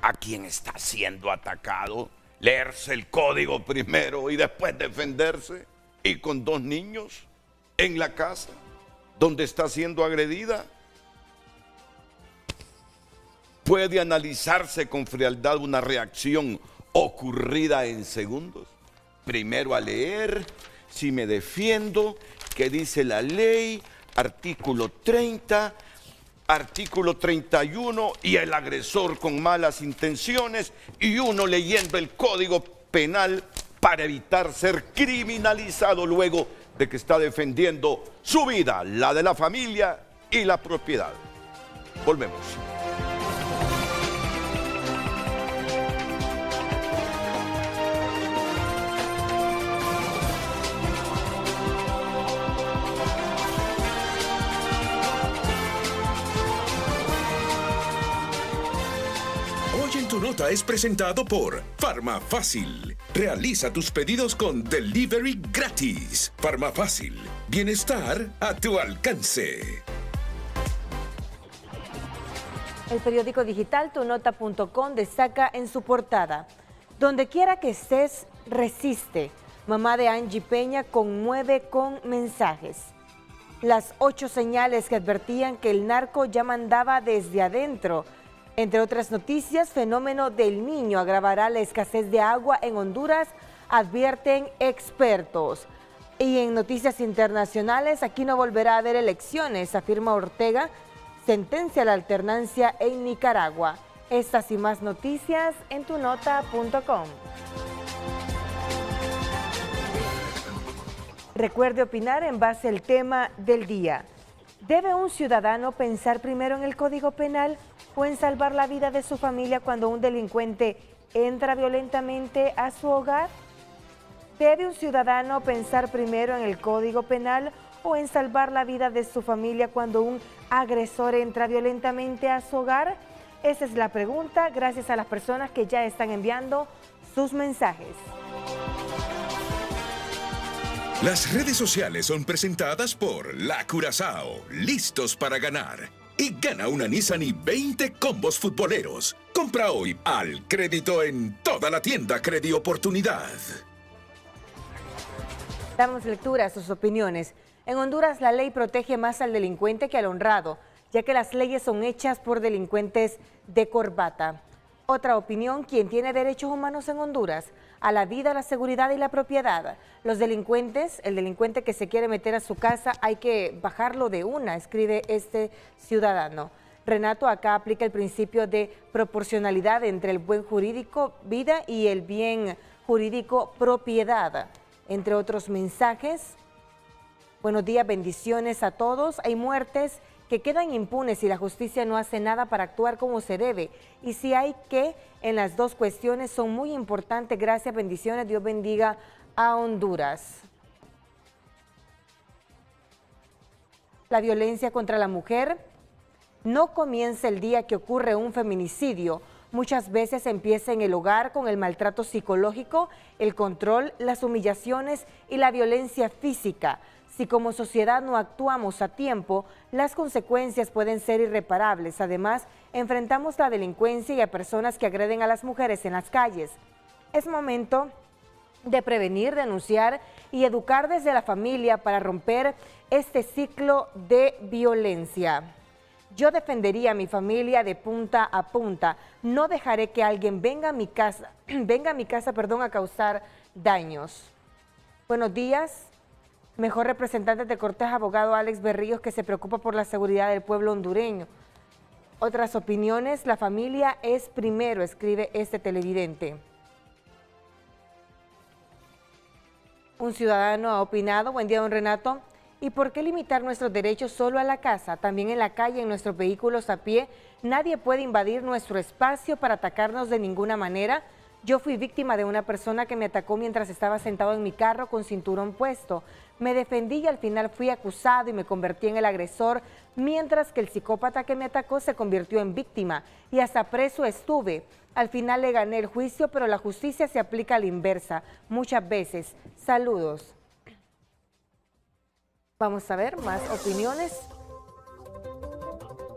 a quien está siendo atacado? ¿Leerse el código primero y después defenderse? ¿Y con 2 niños en la casa donde está siendo agredida? ¿Puede analizarse con frialdad una reacción ocurrida en segundos? Primero a leer, si me defiendo, ¿qué dice la ley? Artículo 30, artículo 31, y el agresor con malas intenciones, y uno leyendo el Código Penal para evitar ser criminalizado luego de que está defendiendo su vida, la de la familia y la propiedad. Volvemos. Tu Nota es presentado por Farmafácil. Realiza tus pedidos con delivery gratis. Farmafácil. Bienestar a tu alcance. El periódico digital tunota.com destaca en su portada: donde quiera que estés, resiste. Mamá de Angie Peña conmueve con mensajes. Las 8 señales que advertían que el narco ya mandaba desde adentro. Entre otras noticias, fenómeno del Niño agravará la escasez de agua en Honduras, advierten expertos. Y en noticias internacionales, aquí no volverá a haber elecciones, afirma Ortega, sentencia la alternancia en Nicaragua. Estas y más noticias en tunota.com. Recuerde opinar en base al tema del día. ¿Debe un ciudadano pensar primero en el Código Penal o en salvar la vida de su familia cuando un delincuente entra violentamente a su hogar? ¿Debe un ciudadano pensar primero en el Código Penal o en salvar la vida de su familia cuando un agresor entra violentamente a su hogar? Esa es la pregunta, gracias a las personas que ya están enviando sus mensajes. Las redes sociales son presentadas por La Curazao, listos para ganar. Y gana una Nissan y 20 combos futboleros. Compra hoy al crédito en toda la tienda Credi Oportunidad. Damos lectura a sus opiniones. En Honduras la ley protege más al delincuente que al honrado, ya que las leyes son hechas por delincuentes de corbata. Otra opinión: ¿quién tiene derechos humanos en Honduras? A la vida, la seguridad y la propiedad. Los delincuentes, el delincuente que se quiere meter a su casa, hay que bajarlo de una, escribe este ciudadano. Renato, acá aplica el principio de proporcionalidad entre el buen jurídico vida y el bien jurídico propiedad. Entre otros mensajes: buenos días, bendiciones a todos. Hay muertes que quedan impunes si la justicia no hace nada para actuar como se debe. Y si hay que, en las dos cuestiones son muy importantes. Gracias, bendiciones, Dios bendiga a Honduras. La violencia contra la mujer no comienza el día que ocurre un feminicidio. Muchas veces empieza en el hogar con el maltrato psicológico, el control, las humillaciones y la violencia física. Si como sociedad no actuamos a tiempo, las consecuencias pueden ser irreparables. Además, enfrentamos la delincuencia y a personas que agreden a las mujeres en las calles. Es momento de prevenir, denunciar y educar desde la familia para romper este ciclo de violencia. Yo defendería a mi familia de punta a punta. No dejaré que alguien venga a mi casa, a causar daños. Buenos días. Mejor representante de Cortés, abogado Alex Berríos, que se preocupa por la seguridad del pueblo hondureño. Otras opiniones: la familia es primero, escribe este televidente. Un ciudadano ha opinado: buen día, don Renato. ¿Y por qué limitar nuestros derechos solo a la casa? También en la calle, en nuestros vehículos a pie, nadie puede invadir nuestro espacio para atacarnos de ninguna manera. Yo fui víctima de una persona que me atacó mientras estaba sentado en mi carro con cinturón puesto. Me defendí y al final fui acusado y me convertí en el agresor, mientras que el psicópata que me atacó se convirtió en víctima y hasta preso estuve. Al final le gané el juicio, pero la justicia se aplica a la inversa muchas veces. Saludos. Vamos a ver más opiniones.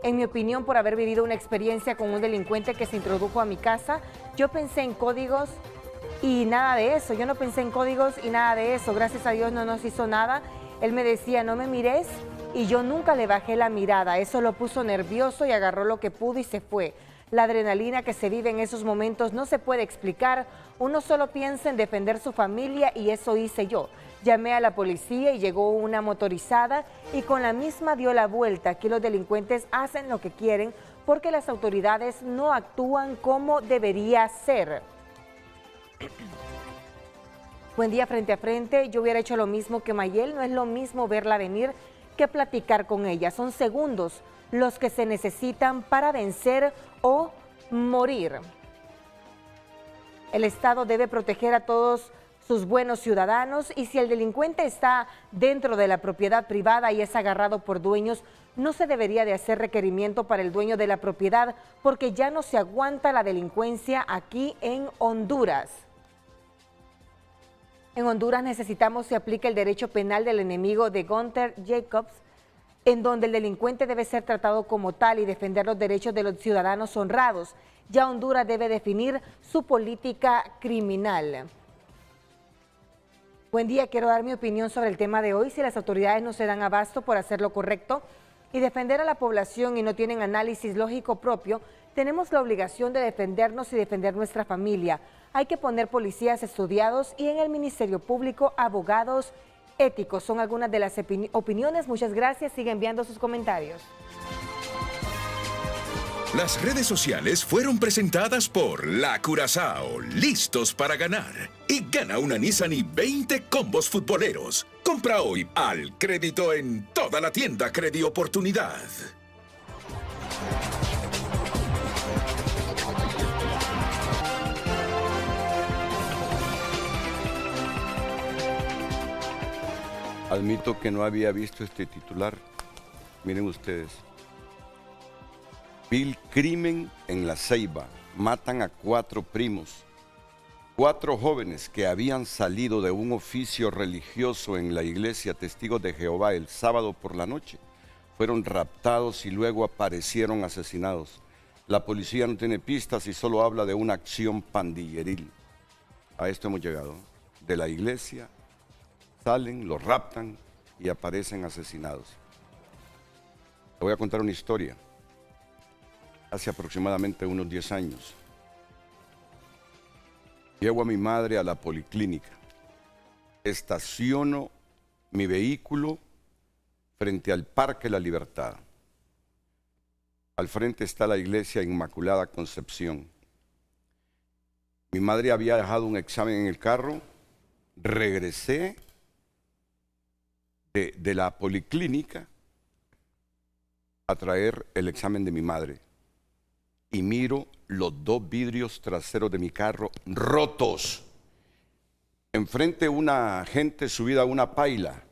En mi opinión, por haber vivido una experiencia con un delincuente que se introdujo a mi casa, yo pensé en códigos y nada de eso. Yo no pensé en códigos y nada de eso. Gracias a Dios no nos hizo nada. Él me decía: no me mires, y yo nunca le bajé la mirada. Eso lo puso nervioso y agarró lo que pudo y se fue. La adrenalina que se vive en esos momentos no se puede explicar. Uno solo piensa en defender su familia y eso hice yo. Llamé a la policía y llegó una motorizada y con la misma dio la vuelta. Aquí los delincuentes hacen lo que quieren porque las autoridades no actúan como debería ser. Buen día, frente a frente. Yo hubiera hecho lo mismo que Mayel. No es lo mismo verla venir que platicar con ella. Son segundos los que se necesitan para vencer o morir. El Estado debe proteger a todos sus buenos ciudadanos, y si el delincuente está dentro de la propiedad privada y es agarrado por dueños, no se debería de hacer requerimiento para el dueño de la propiedad porque ya no se aguanta la delincuencia aquí en Honduras. En Honduras necesitamos se aplique el derecho penal del enemigo de Gunther Jacobs, en donde el delincuente debe ser tratado como tal y defender los derechos de los ciudadanos honrados. Ya Honduras debe definir su política criminal. Buen día, quiero dar mi opinión sobre el tema de hoy. Si las autoridades no se dan abasto por hacer lo correcto y defender a la población y no tienen análisis lógico propio, tenemos la obligación de defendernos y defender nuestra familia. Hay que poner policías estudiados y en el Ministerio Público abogados éticos. Son algunas de las opiniones. Muchas gracias. Sigue enviando sus comentarios. Las redes sociales fueron presentadas por La Curazao, listos para ganar. Y gana una Nissan y 20 combos futboleros. Compra hoy al crédito en toda la tienda Credi Oportunidad. Admito que no había visto este titular. Miren ustedes. Vil crimen en La Ceiba. Matan a 4 primos. 4 jóvenes que habían salido de un oficio religioso en la iglesia Testigos de Jehová el sábado por la noche fueron raptados y luego aparecieron asesinados. La policía no tiene pistas y solo habla de una acción pandilleril. A esto hemos llegado. De la iglesia salen, los raptan y aparecen asesinados. Te voy a contar una historia. Hace aproximadamente unos 10 años, llevo a mi madre a la policlínica, estaciono mi vehículo frente al Parque La Libertad. Al frente está la iglesia Inmaculada Concepción. Mi madre había dejado un examen en el carro, regresé de la policlínica a traer el examen de mi madre. Y miro los 2 vidrios traseros de mi carro rotos. Enfrente una gente subida a una paila.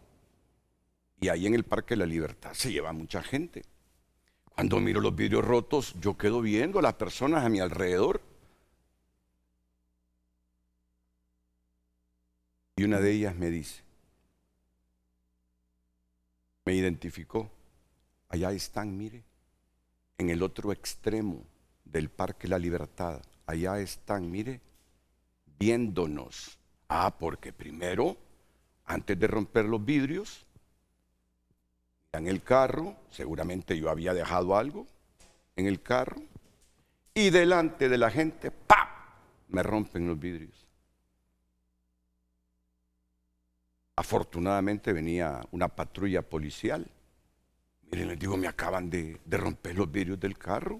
Y ahí en el Parque de la Libertad se lleva mucha gente. Cuando miro los vidrios rotos, yo quedo viendo a las personas a mi alrededor. Y una de ellas me dice, me identificó. Allá están, mire, en el otro extremo del Parque La Libertad, allá están, mire, viéndonos. Ah, porque primero, antes de romper los vidrios, en el carro, seguramente yo había dejado algo en el carro, y delante de la gente, ¡pam!, me rompen los vidrios. Afortunadamente venía una patrulla policial. Miren, les digo, me acaban de romper los vidrios del carro.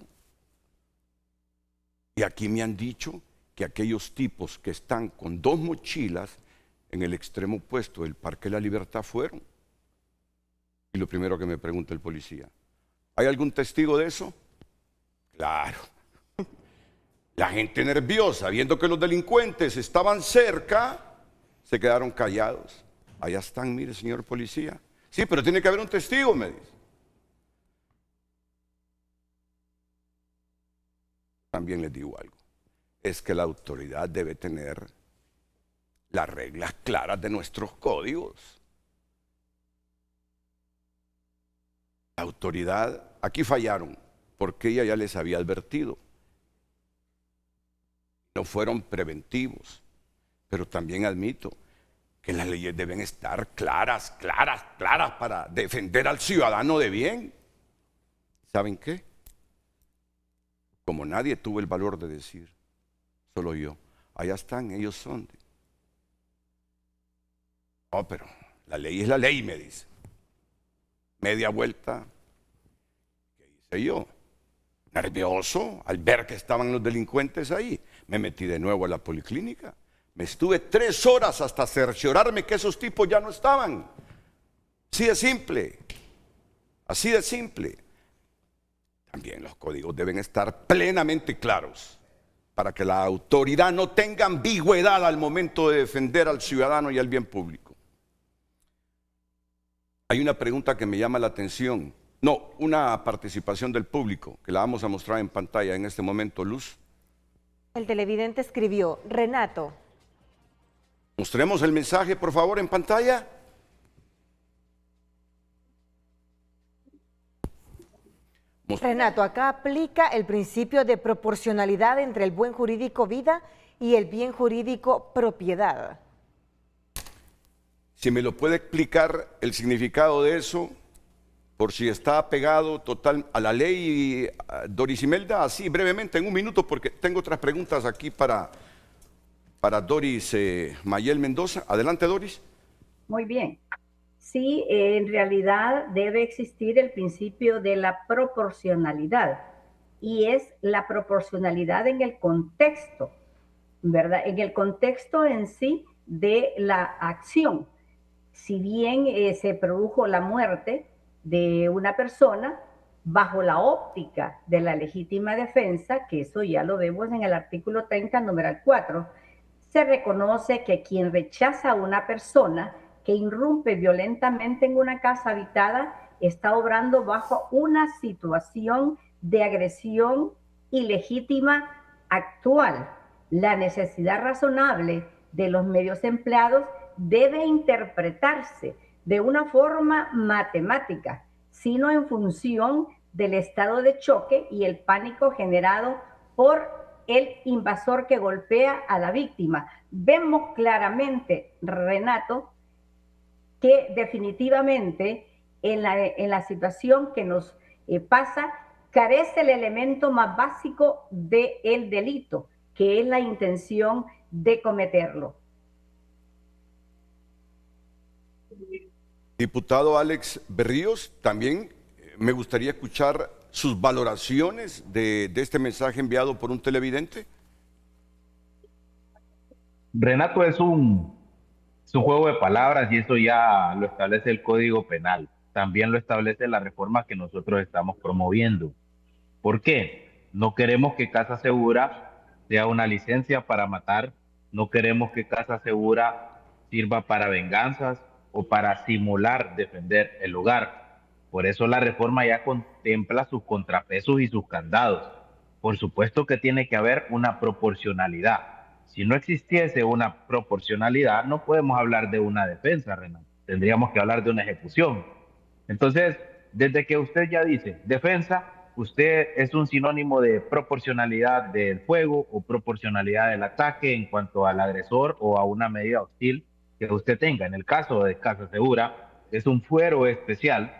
Y aquí me han dicho que aquellos tipos que están con 2 mochilas en el extremo opuesto del Parque de la Libertad fueron. Y lo primero que me pregunta el policía, ¿hay algún testigo de eso? Claro. La gente nerviosa, viendo que los delincuentes estaban cerca, se quedaron callados. Allá están, mire, señor policía. Sí, pero tiene que haber un testigo, me dice. También les digo algo, es que la autoridad debe tener las reglas claras de nuestros códigos. La autoridad, aquí fallaron, porque ella ya les había advertido. No fueron preventivos, pero también admito que las leyes deben estar claras para defender al ciudadano de bien. ¿Saben qué? Como nadie tuvo el valor de decir, solo yo, allá están, ellos son. No, pero la ley es la ley, me dice. Media vuelta, ¿qué hice yo? Nervioso, al ver que estaban los delincuentes ahí, me metí de nuevo a la policlínica. Me estuve 3 horas hasta cerciorarme que esos tipos ya no estaban. Así de simple, así de simple. También los códigos deben estar plenamente claros para que la autoridad no tenga ambigüedad al momento de defender al ciudadano y al bien público. Hay una pregunta que me llama la atención. No, una participación del público, que la vamos a mostrar en pantalla en este momento, Luz. El televidente escribió: Renato. Mostremos el mensaje, por favor, en pantalla. Renato, acá aplica el principio de proporcionalidad entre el buen jurídico vida y el bien jurídico propiedad. Si me lo puede explicar el significado de eso, por si está apegado total a la ley, Doris Imelda, así brevemente, en un minuto, porque tengo otras preguntas aquí para Doris Mayel Mendoza. Adelante, Doris. Muy bien. Sí, en realidad debe existir el principio de la proporcionalidad, y es la proporcionalidad en el contexto, ¿verdad? En el contexto en sí de la acción. Si bien se produjo la muerte de una persona, bajo la óptica de la legítima defensa, que eso ya lo vemos en el artículo 30, numeral 4, se reconoce que quien rechaza a una persona que irrumpe violentamente en una casa habitada está obrando bajo una situación de agresión ilegítima actual. La necesidad razonable de los medios empleados debe interpretarse de una forma matemática, sino en función del estado de choque y el pánico generado por el invasor que golpea a la víctima. Vemos claramente, Renato, que definitivamente en la situación que nos pasa, carece el elemento más básico del delito, que es la intención de cometerlo. Diputado Alex Berríos, también me gustaría escuchar sus valoraciones de este mensaje enviado por un televidente. Renato, es un juego de palabras y eso ya lo establece el Código Penal. También lo establece la reforma que nosotros estamos promoviendo. ¿Por qué? No queremos que Casa Segura sea una licencia para matar, no queremos que Casa Segura sirva para venganzas o para simular defender el hogar. Por eso la reforma ya contempla sus contrapesos y sus candados. Por supuesto que tiene que haber una proporcionalidad. Si no existiese una proporcionalidad, no podemos hablar de una defensa, Renato. Tendríamos que hablar de una ejecución. Entonces, desde que usted ya dice defensa, usted es un sinónimo de proporcionalidad del fuego o proporcionalidad del ataque en cuanto al agresor o a una medida hostil que usted tenga. En el caso de Casa Segura, es un fuero especial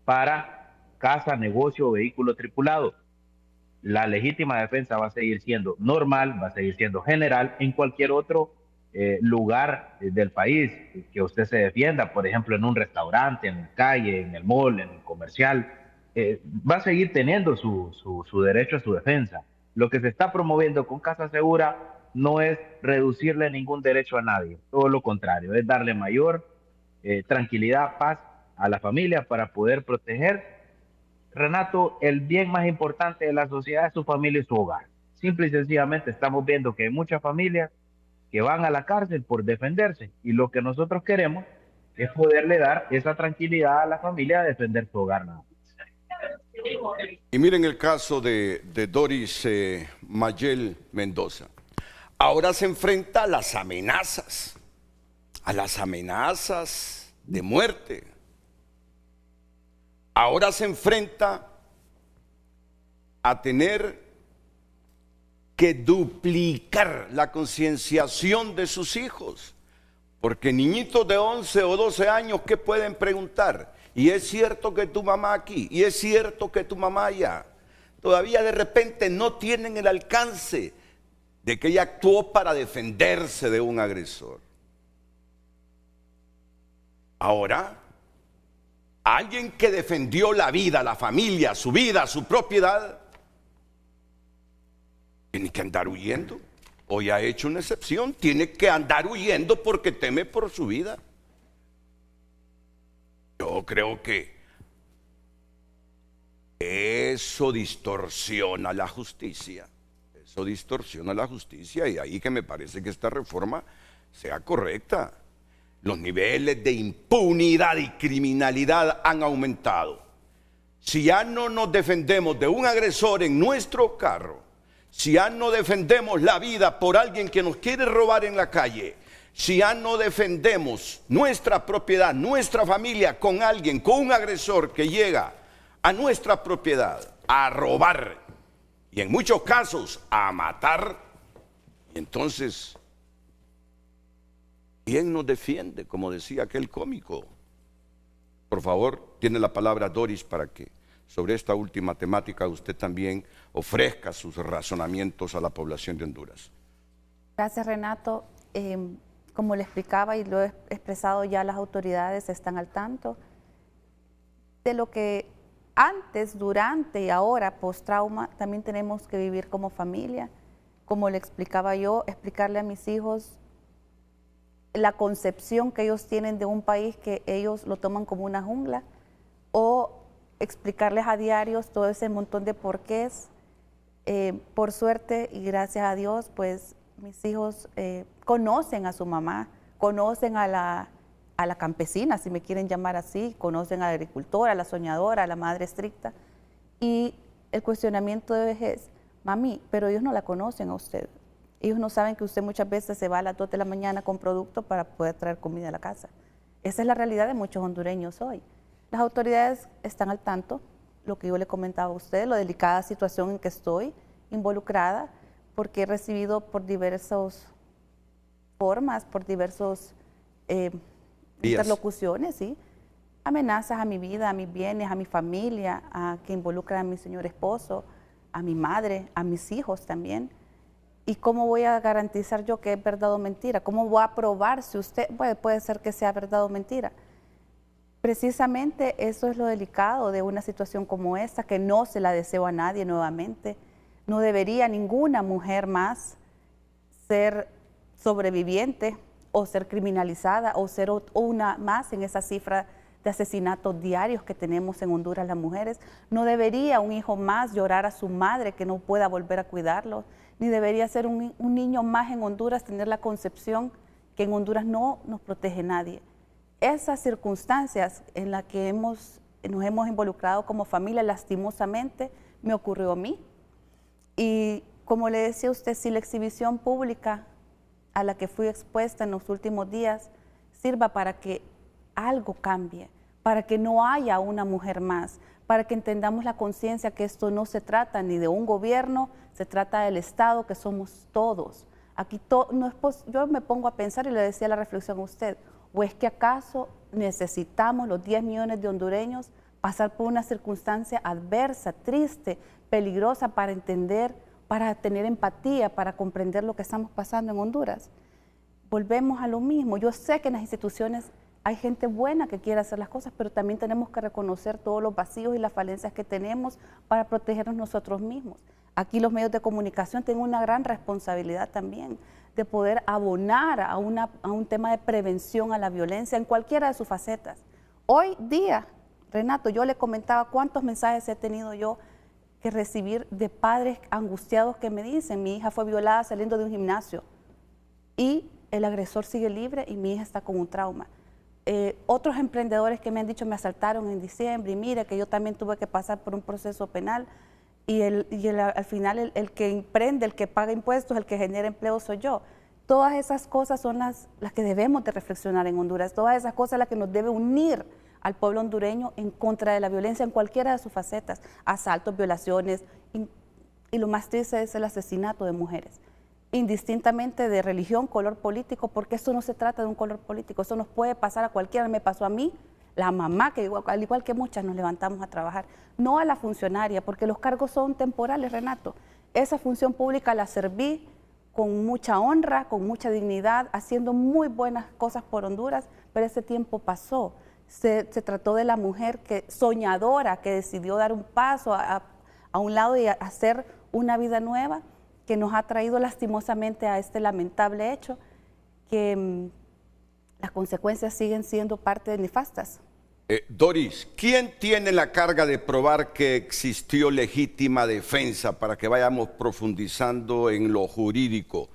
para casa, negocio o vehículo tripulado. La legítima defensa va a seguir siendo normal, va a seguir siendo general en cualquier otro lugar del país que usted se defienda, por ejemplo, en un restaurante, en la calle, en el mall, en el comercial, va a seguir teniendo su derecho a su defensa. Lo que se está promoviendo con Casa Segura no es reducirle ningún derecho a nadie, todo lo contrario, es darle mayor tranquilidad, paz a la familia para poder proteger. Renato, el bien más importante de la sociedad es su familia y su hogar. Simple y sencillamente estamos viendo que hay muchas familias que van a la cárcel por defenderse y lo que nosotros queremos es poderle dar esa tranquilidad a la familia a defender su hogar. Y miren el caso de Doris Mayel Mendoza. Ahora se enfrenta a las amenazas de muerte. Ahora se enfrenta a tener que duplicar la concienciación de sus hijos. Porque niñitos de 11 o 12 años, ¿qué pueden preguntar? Y es cierto que tu mamá aquí, y es cierto que tu mamá allá. Todavía de repente no tienen el alcance de que ella actuó para defenderse de un agresor. Ahora, alguien que defendió la vida, la familia, su vida, su propiedad, tiene que andar huyendo. Hoy ha hecho una excepción, tiene que andar huyendo porque teme por su vida. Yo creo que eso distorsiona la justicia. Eso distorsiona la justicia y ahí que me parece que esta reforma sea correcta. Los niveles de impunidad y criminalidad han aumentado. Si ya no nos defendemos de un agresor en nuestro carro, si ya no defendemos la vida por alguien que nos quiere robar en la calle, si ya no defendemos nuestra propiedad, nuestra familia con alguien, con un agresor que llega a nuestra propiedad a robar y en muchos casos a matar, entonces, ¿quién nos defiende? Como decía aquel cómico. Por favor, tiene la palabra Doris para que sobre esta última temática usted también ofrezca sus razonamientos a la población de Honduras. Gracias, Renato. Como le explicaba y lo he expresado ya, las autoridades están al tanto de lo que antes, durante y ahora, post-trauma, también tenemos que vivir como familia. Como le explicaba yo, explicarle a mis hijos la concepción que ellos tienen de un país que ellos lo toman como una jungla, o explicarles a diarios todo ese montón de porqués. Por suerte y gracias a Dios, pues mis hijos conocen a su mamá, conocen a la campesina, si me quieren llamar así, conocen a la agricultora, a la soñadora, a la madre estricta. Y el cuestionamiento de ellos es: mami, pero ellos no la conocen a usted. Ellos no saben que usted muchas veces se va a las 2 de la mañana con productos para poder traer comida a la casa. Esa es la realidad de muchos hondureños hoy. Las autoridades están al tanto, lo que yo le comentaba a usted, la delicada situación en que estoy involucrada, porque he recibido por diversas formas, por diversas interlocuciones, ¿sí?, amenazas a mi vida, a mis bienes, a mi familia, que involucran a mi señor esposo, a mi madre, a mis hijos también. ¿Y cómo voy a garantizar yo que es verdad o mentira? ¿Cómo voy a probar si usted puede ser que sea verdad o mentira? Precisamente eso es lo delicado de una situación como esta, que no se la deseo a nadie nuevamente. No debería ninguna mujer más ser sobreviviente o ser criminalizada o ser una más en esa cifra de asesinatos diarios que tenemos en Honduras las mujeres. No debería un hijo más llorar a su madre que no pueda volver a cuidarlo, ni debería ser un niño más en Honduras tener la concepción que en Honduras no nos protege nadie. Esas circunstancias en las que nos hemos involucrado como familia, lastimosamente, me ocurrió a mí. Y como le decía a usted, si la exhibición pública a la que fui expuesta en los últimos días sirva para que algo cambie, para que no haya una mujer más, para que entendamos la conciencia que esto no se trata ni de un gobierno, se trata del Estado, que somos todos. Aquí no es yo me pongo a pensar y le decía la reflexión a usted, ¿o es que acaso necesitamos los 10 millones de hondureños pasar por una circunstancia adversa, triste, peligrosa para entender, para tener empatía, para comprender lo que estamos pasando en Honduras? Volvemos a lo mismo. Yo sé que en las instituciones hay gente buena que quiere hacer las cosas, pero también tenemos que reconocer todos los vacíos y las falencias que tenemos para protegernos nosotros mismos. Aquí los medios de comunicación tienen una gran responsabilidad también de poder abonar a un tema de prevención a la violencia en cualquiera de sus facetas. Hoy día, Renato, yo le comentaba cuántos mensajes he tenido yo que recibir de padres angustiados que me dicen: mi hija fue violada saliendo de un gimnasio y el agresor sigue libre y mi hija está con un trauma. Otros emprendedores que me han dicho: me asaltaron en diciembre y mire que yo también tuve que pasar por un proceso penal y al final el que emprende, el que paga impuestos, el que genera empleo soy yo. Todas esas cosas son las que debemos de reflexionar en Honduras, todas esas cosas las que nos debe unir al pueblo hondureño en contra de la violencia en cualquiera de sus facetas, asaltos, violaciones y lo más triste es el asesinato de mujeres, indistintamente de religión, color político, porque esto no se trata de un color político, eso nos puede pasar a cualquiera. Me pasó a mí, la mamá, que al igual que muchas nos levantamos a trabajar, no a la funcionaria, porque los cargos son temporales, Renato. Esa función pública la serví con mucha honra, con mucha dignidad, haciendo muy buenas cosas por Honduras, pero ese tiempo pasó. Se trató de la mujer soñadora que decidió dar un paso a un lado y hacer una vida nueva, que nos ha traído lastimosamente a este lamentable hecho, que las consecuencias siguen siendo parte nefastas Doris, ¿quién tiene la carga de probar que existió legítima defensa para que vayamos profundizando en lo jurídico?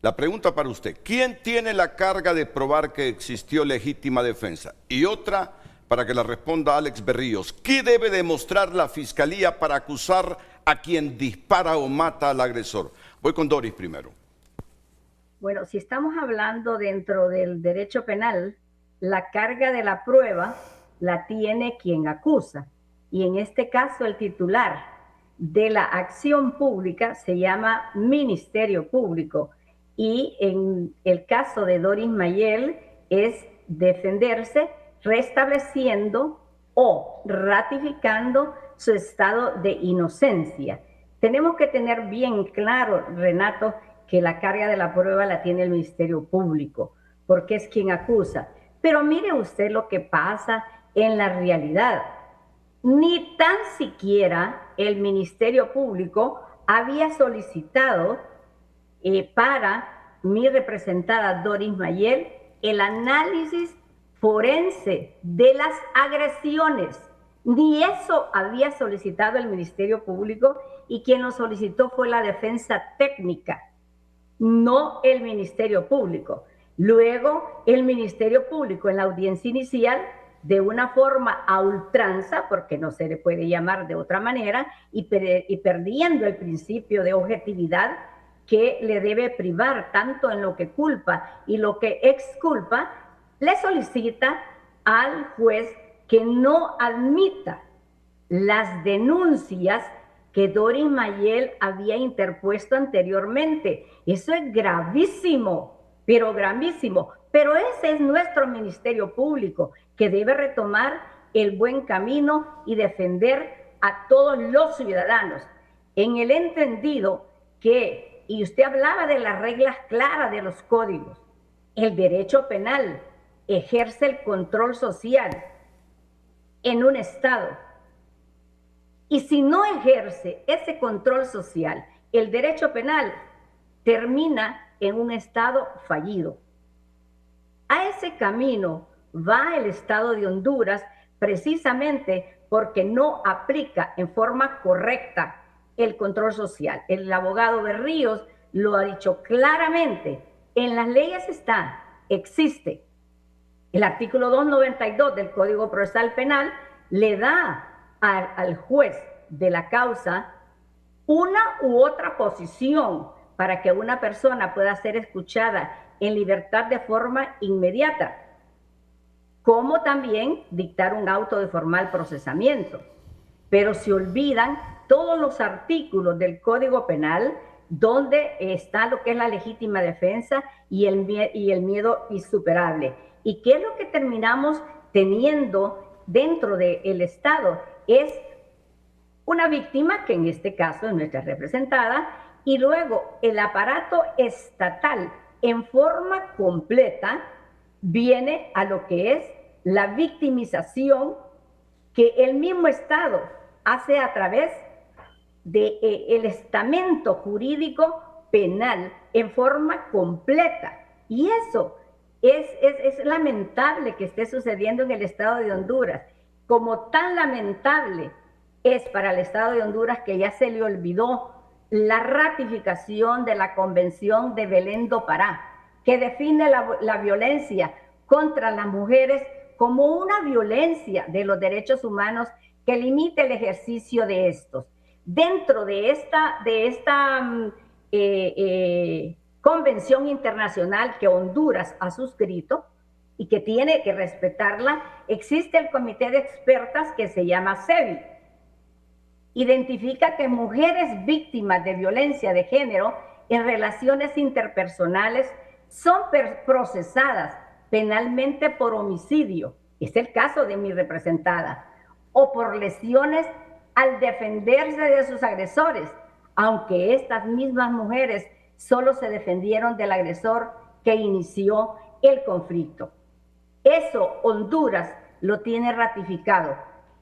La pregunta para usted, ¿quién tiene la carga de probar que existió legítima defensa? Y otra, para que la responda Alex Berríos, ¿qué debe demostrar la Fiscalía para acusar a quien dispara o mata al agresor? Voy con Doris primero. Bueno, si estamos hablando dentro del derecho penal, la carga de la prueba la tiene quien acusa. Y en este caso el titular de la acción pública se llama Ministerio Público. Y en el caso de Doris Mayel es defenderse restableciendo o ratificando su estado de inocencia. Tenemos que tener bien claro, Renato, que la carga de la prueba la tiene el Ministerio Público, porque es quien acusa. Pero mire usted lo que pasa en la realidad. Ni tan siquiera el Ministerio Público había solicitado para mi representada Doris Mayel el análisis forense de las agresiones. Ni eso había solicitado el Ministerio Público, y quien lo solicitó fue la defensa técnica, no el Ministerio Público. Luego, el Ministerio Público en la audiencia inicial, de una forma a ultranza, porque no se le puede llamar de otra manera, y perdiendo el principio de objetividad que le debe privar tanto en lo que culpa y lo que exculpa, le solicita al juez que no admita las denuncias que Doris Mayel había interpuesto anteriormente. Eso es gravísimo, pero gravísimo. Pero ese es nuestro Ministerio Público, que debe retomar el buen camino y defender a todos los ciudadanos, en el entendido que, y usted hablaba de las reglas claras de los códigos, el derecho penal ejerce el control social en un Estado. Y si no ejerce ese control social, el derecho penal termina en un Estado fallido. A ese camino va el Estado de Honduras precisamente porque no aplica en forma correcta el control social. El abogado Berríos lo ha dicho claramente. En las leyes existe. El artículo 292 del Código Procesal Penal le da al juez de la causa una u otra posición para que una persona pueda ser escuchada en libertad de forma inmediata, como también dictar un auto de formal procesamiento. Pero se olvidan todos los artículos del Código Penal donde está lo que es la legítima defensa y el miedo insuperable. ¿Y qué es lo que terminamos teniendo dentro del Estado? Es una víctima, que en este caso es nuestra representada, y luego el aparato estatal en forma completa viene a lo que es la victimización que el mismo Estado hace a través del estamento jurídico penal en forma completa. Y eso es lamentable que esté sucediendo en el Estado de Honduras. Como tan lamentable es para el Estado de Honduras que ya se le olvidó la ratificación de la Convención de Belén do Pará, que define la violencia contra las mujeres como una violencia de los derechos humanos que limite el ejercicio de estos. Dentro de esta convención internacional que Honduras ha suscrito y que tiene que respetarla, existe el comité de expertas que se llama CEVI. Identifica que mujeres víctimas de violencia de género en relaciones interpersonales son procesadas penalmente por homicidio, es el caso de mi representada, o por lesiones al defenderse de sus agresores, aunque estas mismas mujeres solo se defendieron del agresor que inició el conflicto. Eso Honduras lo tiene ratificado.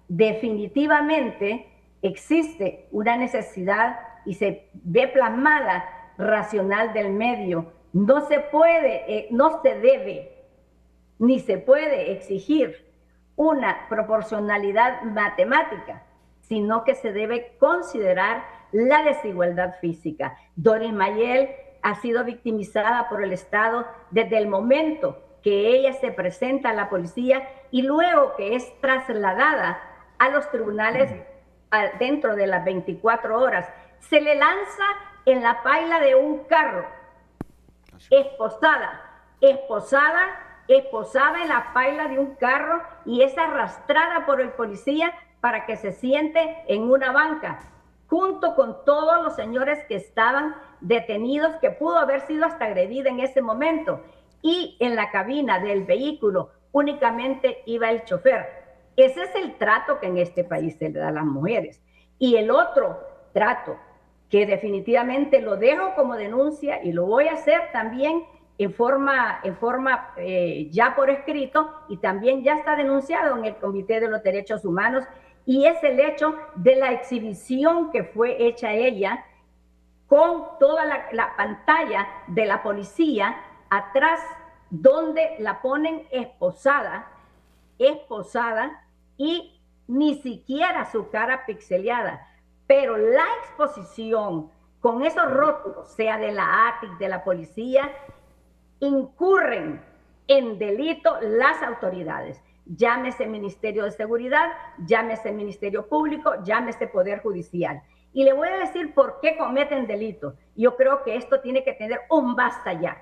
Definitivamente existe una necesidad y se ve plasmada racional del medio. No se puede, no se debe, ni se puede exigir una proporcionalidad matemática, sino que se debe considerar la desigualdad física. Doris Mayel ha sido victimizada por el Estado desde el momento que ella se presenta a la policía y luego que es trasladada a los tribunales dentro de las 24 horas. Se le lanza en la paila de un carro, esposada en la paila de un carro, y es arrastrada por el policía para que se siente en una banca, junto con todos los señores que estaban detenidos, que pudo haber sido hasta agredida en ese momento. Y en la cabina del vehículo únicamente iba el chofer. Ese es el trato que en este país se le da a las mujeres. Y el otro trato, que definitivamente lo dejo como denuncia y lo voy a hacer también en forma ya por escrito, y también ya está denunciado en el Comité de los Derechos Humanos, y es el hecho de la exhibición que fue hecha ella con toda la pantalla de la policía atrás, donde la ponen esposada y ni siquiera su cara pixeleada, pero la exposición con esos rótulos, sea de la ATIC, de la policía, incurren en delito las autoridades, llámese Ministerio de Seguridad, llámese Ministerio Público, llámese Poder Judicial. Y le voy a decir por qué cometen delito. Yo creo que esto tiene que tener un basta ya.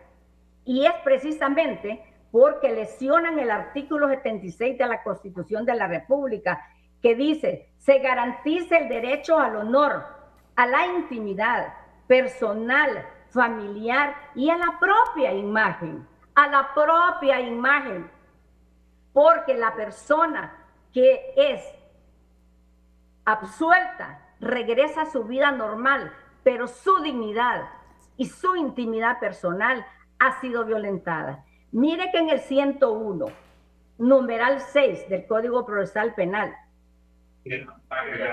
Y es precisamente porque lesionan el artículo 76 de la Constitución de la República, que dice: se garantiza el derecho al honor, a la intimidad personal, familiar y a la propia imagen, porque la persona que es absuelta regresa a su vida normal, pero su dignidad y su intimidad personal ha sido violentada. Mire que en el 101, numeral 6 del Código Procesal Penal,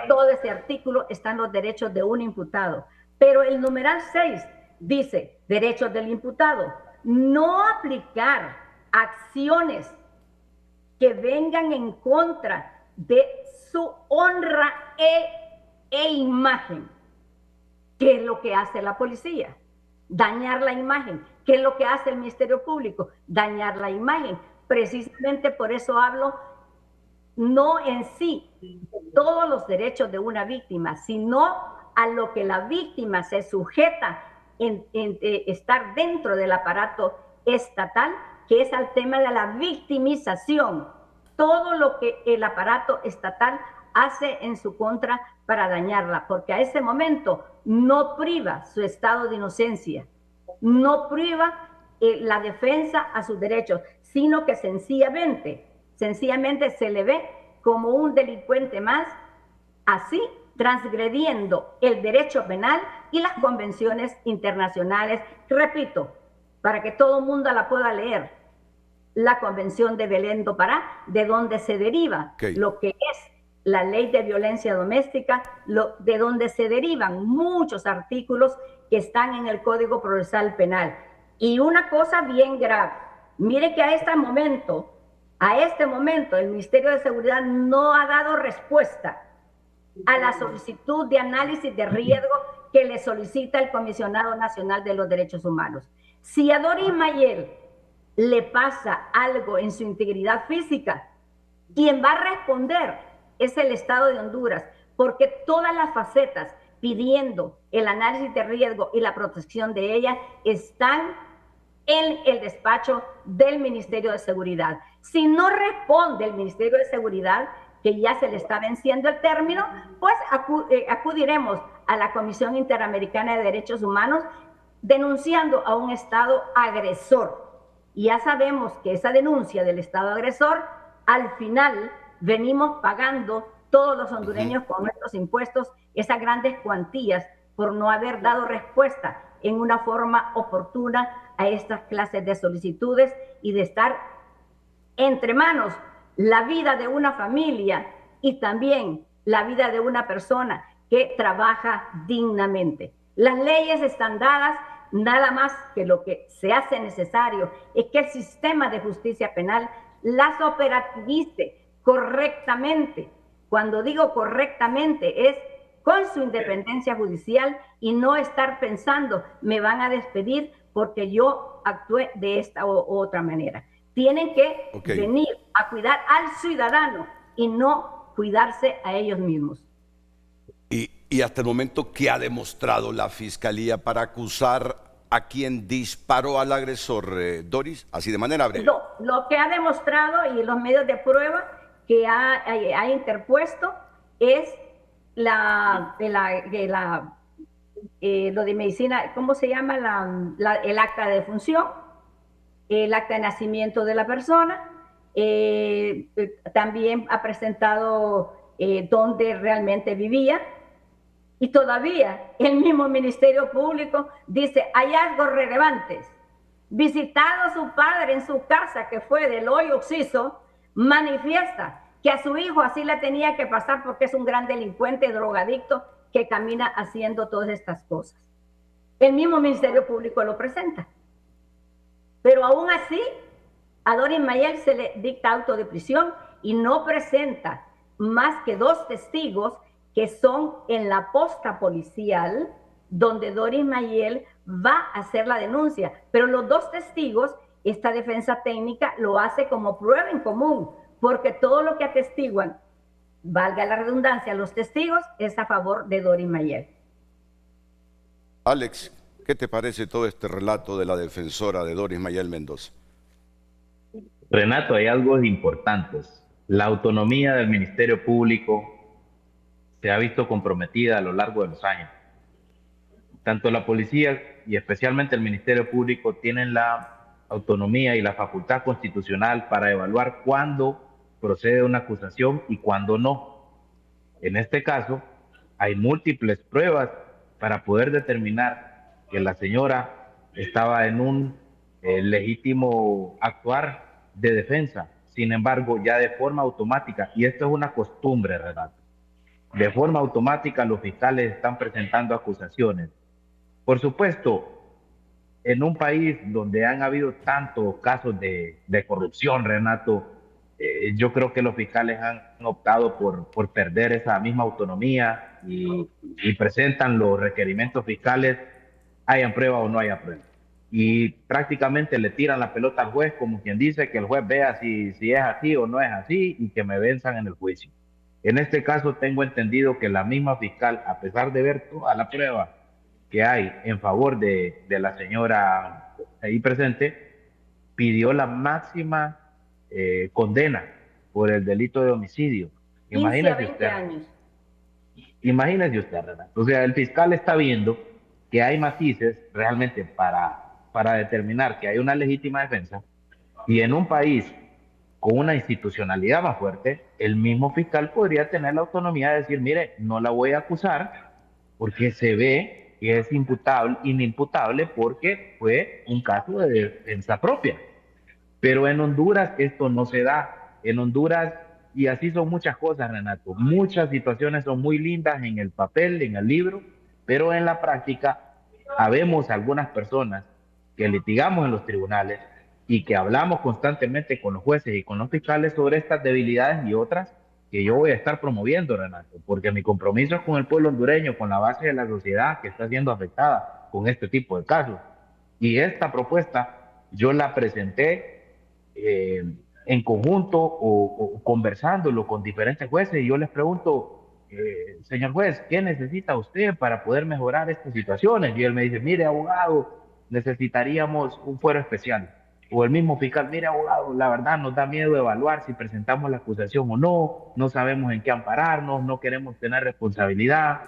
todo ese artículo están los derechos de un imputado, pero el numeral 6 dice: derechos del imputado, no aplicar acciones que vengan en contra de su honra e imagen. ¿Qué es lo que hace la policía? Dañar la imagen. ¿Qué es lo que hace el Ministerio Público? Dañar la imagen. Precisamente por eso hablo no en sí todos los derechos de una víctima, sino a lo que la víctima se sujeta en estar dentro del aparato estatal, que es al tema de la victimización. Todo lo que el aparato estatal hace en su contra para dañarla, porque a ese momento no priva su estado de inocencia, no priva la defensa a sus derechos, sino que sencillamente se le ve como un delincuente más, así transgrediendo el derecho penal y las convenciones internacionales. Repito, para que todo el mundo la pueda leer: la Convención de Belén do Pará, de donde se deriva lo que es la Ley de Violencia Doméstica, de donde se derivan muchos artículos que están en el Código Procesal Penal. Y una cosa bien grave, mire que a este momento el Ministerio de Seguridad no ha dado respuesta a la solicitud de análisis de riesgo que le solicita el Comisionado Nacional de los Derechos Humanos. Si a Doris Mayel le pasa algo en su integridad física, quien va a responder es el Estado de Honduras, porque todas las facetas pidiendo el análisis de riesgo y la protección de ella están en el despacho del Ministerio de Seguridad. Si no responde el Ministerio de Seguridad, que ya se le está venciendo el término, pues acudiremos a la Comisión Interamericana de Derechos Humanos denunciando a un Estado agresor. Y ya sabemos que esa denuncia del Estado agresor, al final venimos pagando todos los hondureños con nuestros impuestos esas grandes cuantías por no haber dado respuesta en una forma oportuna a estas clases de solicitudes y de estar entre manos la vida de una familia y también la vida de una persona que trabaja dignamente. Las leyes están dadas, nada más que lo que se hace necesario es que el sistema de justicia penal las operativice correctamente. Cuando digo correctamente es con su independencia judicial y no estar pensando, me van a despedir porque yo actué de esta u otra manera. Tienen que venir a cuidar al ciudadano y no cuidarse a ellos mismos. Y hasta el momento, ¿qué ha demostrado la Fiscalía para acusar a quien disparó al agresor, Doris? Así de manera breve. Lo que ha demostrado y los medios de prueba que ha interpuesto es lo de medicina, ¿cómo se llama? El acta de defunción, el acta de nacimiento de la persona, también ha presentado dónde realmente vivía, y todavía el mismo Ministerio Público dice hallazgos relevantes. Visitado a su padre en su casa, que fue del hoyo Oxiso, manifiesta que a su hijo así le tenía que pasar porque es un gran delincuente, drogadicto, que camina haciendo todas estas cosas. El mismo Ministerio Público lo presenta. Pero aún así, a Doris Mayel se le dicta auto de prisión y no presenta más que 2 testigos que son en la posta policial donde Doris Mayel va a hacer la denuncia. Pero los 2 testigos, esta defensa técnica lo hace como prueba en común, porque todo lo que atestiguan, valga la redundancia, los testigos, es a favor de Doris Mayel. Alex, ¿qué te parece todo este relato de la defensora de Doris Mayel Mendoza? Renato, hay algo importantes. La autonomía del Ministerio Público se ha visto comprometida a lo largo de los años. Tanto la policía y especialmente el Ministerio Público tienen la autonomía y la facultad constitucional para evaluar cuándo procede una acusación y cuándo no. En este caso, hay múltiples pruebas para poder determinar que la señora estaba en un legítimo actuar de defensa. Sin embargo, ya de forma automática, y esto es una costumbre, Renato, de forma automática los fiscales están presentando acusaciones. Por supuesto, en un país donde han habido tantos casos de corrupción, Renato, yo creo que los fiscales han optado por perder esa misma autonomía y presentan los requerimientos fiscales, hayan prueba o no haya prueba. Y prácticamente le tiran la pelota al juez, como quien dice que el juez vea si es así o no es así y que me venzan en el juicio. En este caso tengo entendido que la misma fiscal, a pesar de ver toda la prueba que hay en favor de la señora ahí presente, pidió la máxima condena por el delito de homicidio. Imagínese usted. Años. Imagínese usted, Renato. O sea, el fiscal está viendo que hay matices realmente para determinar que hay una legítima defensa, y en un país con una institucionalidad más fuerte, el mismo fiscal podría tener la autonomía de decir, mire, no la voy a acusar porque se ve que es inimputable porque fue un caso de defensa propia. Pero en Honduras esto no se da. En Honduras, y así son muchas cosas, Renato, muchas situaciones son muy lindas en el papel, en el libro, pero en la práctica habemos algunas personas que litigamos en los tribunales y que hablamos constantemente con los jueces y con los fiscales sobre estas debilidades y otras que yo voy a estar promoviendo, Renato, porque mi compromiso es con el pueblo hondureño, con la base de la sociedad que está siendo afectada con este tipo de casos. Y esta propuesta yo la presenté en conjunto o conversándolo con diferentes jueces, y yo les pregunto, señor juez, ¿qué necesita usted para poder mejorar estas situaciones? Y él me dice, mire, abogado, necesitaríamos un fuero especial. O el mismo fiscal, mire, abogado, la verdad nos da miedo evaluar si presentamos la acusación o no, no sabemos en qué ampararnos, no queremos tener responsabilidad.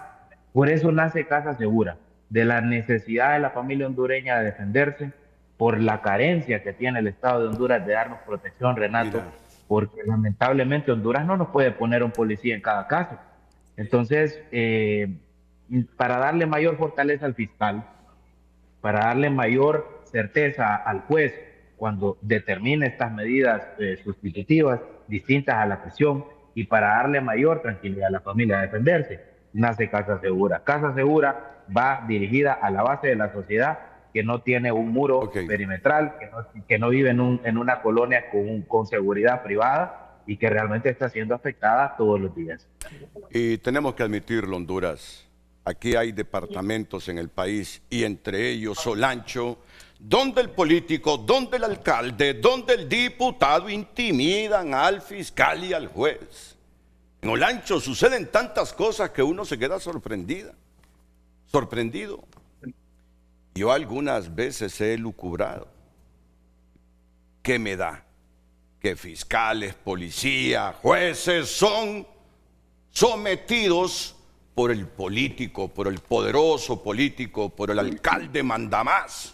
Por eso nace Casa Segura, de la necesidad de la familia hondureña de defenderse, por la carencia que tiene el Estado de Honduras de darnos protección, Renato, porque lamentablemente Honduras no nos puede poner un policía en cada caso. Entonces, para darle mayor fortaleza al fiscal, para darle mayor certeza al juez cuando determine estas medidas sustitutivas distintas a la prisión, y para darle mayor tranquilidad a la familia a defenderse, nace Casa Segura. Casa Segura va dirigida a la base de la sociedad que no tiene un muro perimetral, que no vive en una colonia con seguridad privada, y que realmente está siendo afectada todos los días. Y tenemos que admitirlo, Honduras, aquí hay departamentos en el país y entre ellos Olancho, donde el político, donde el alcalde, donde el diputado intimidan al fiscal y al juez. En Olancho suceden tantas cosas que uno se queda sorprendido. Yo algunas veces he lucubrado. ¿Qué me da? Que fiscales, policías, jueces son sometidos por el político, por el poderoso político, por el alcalde mandamás.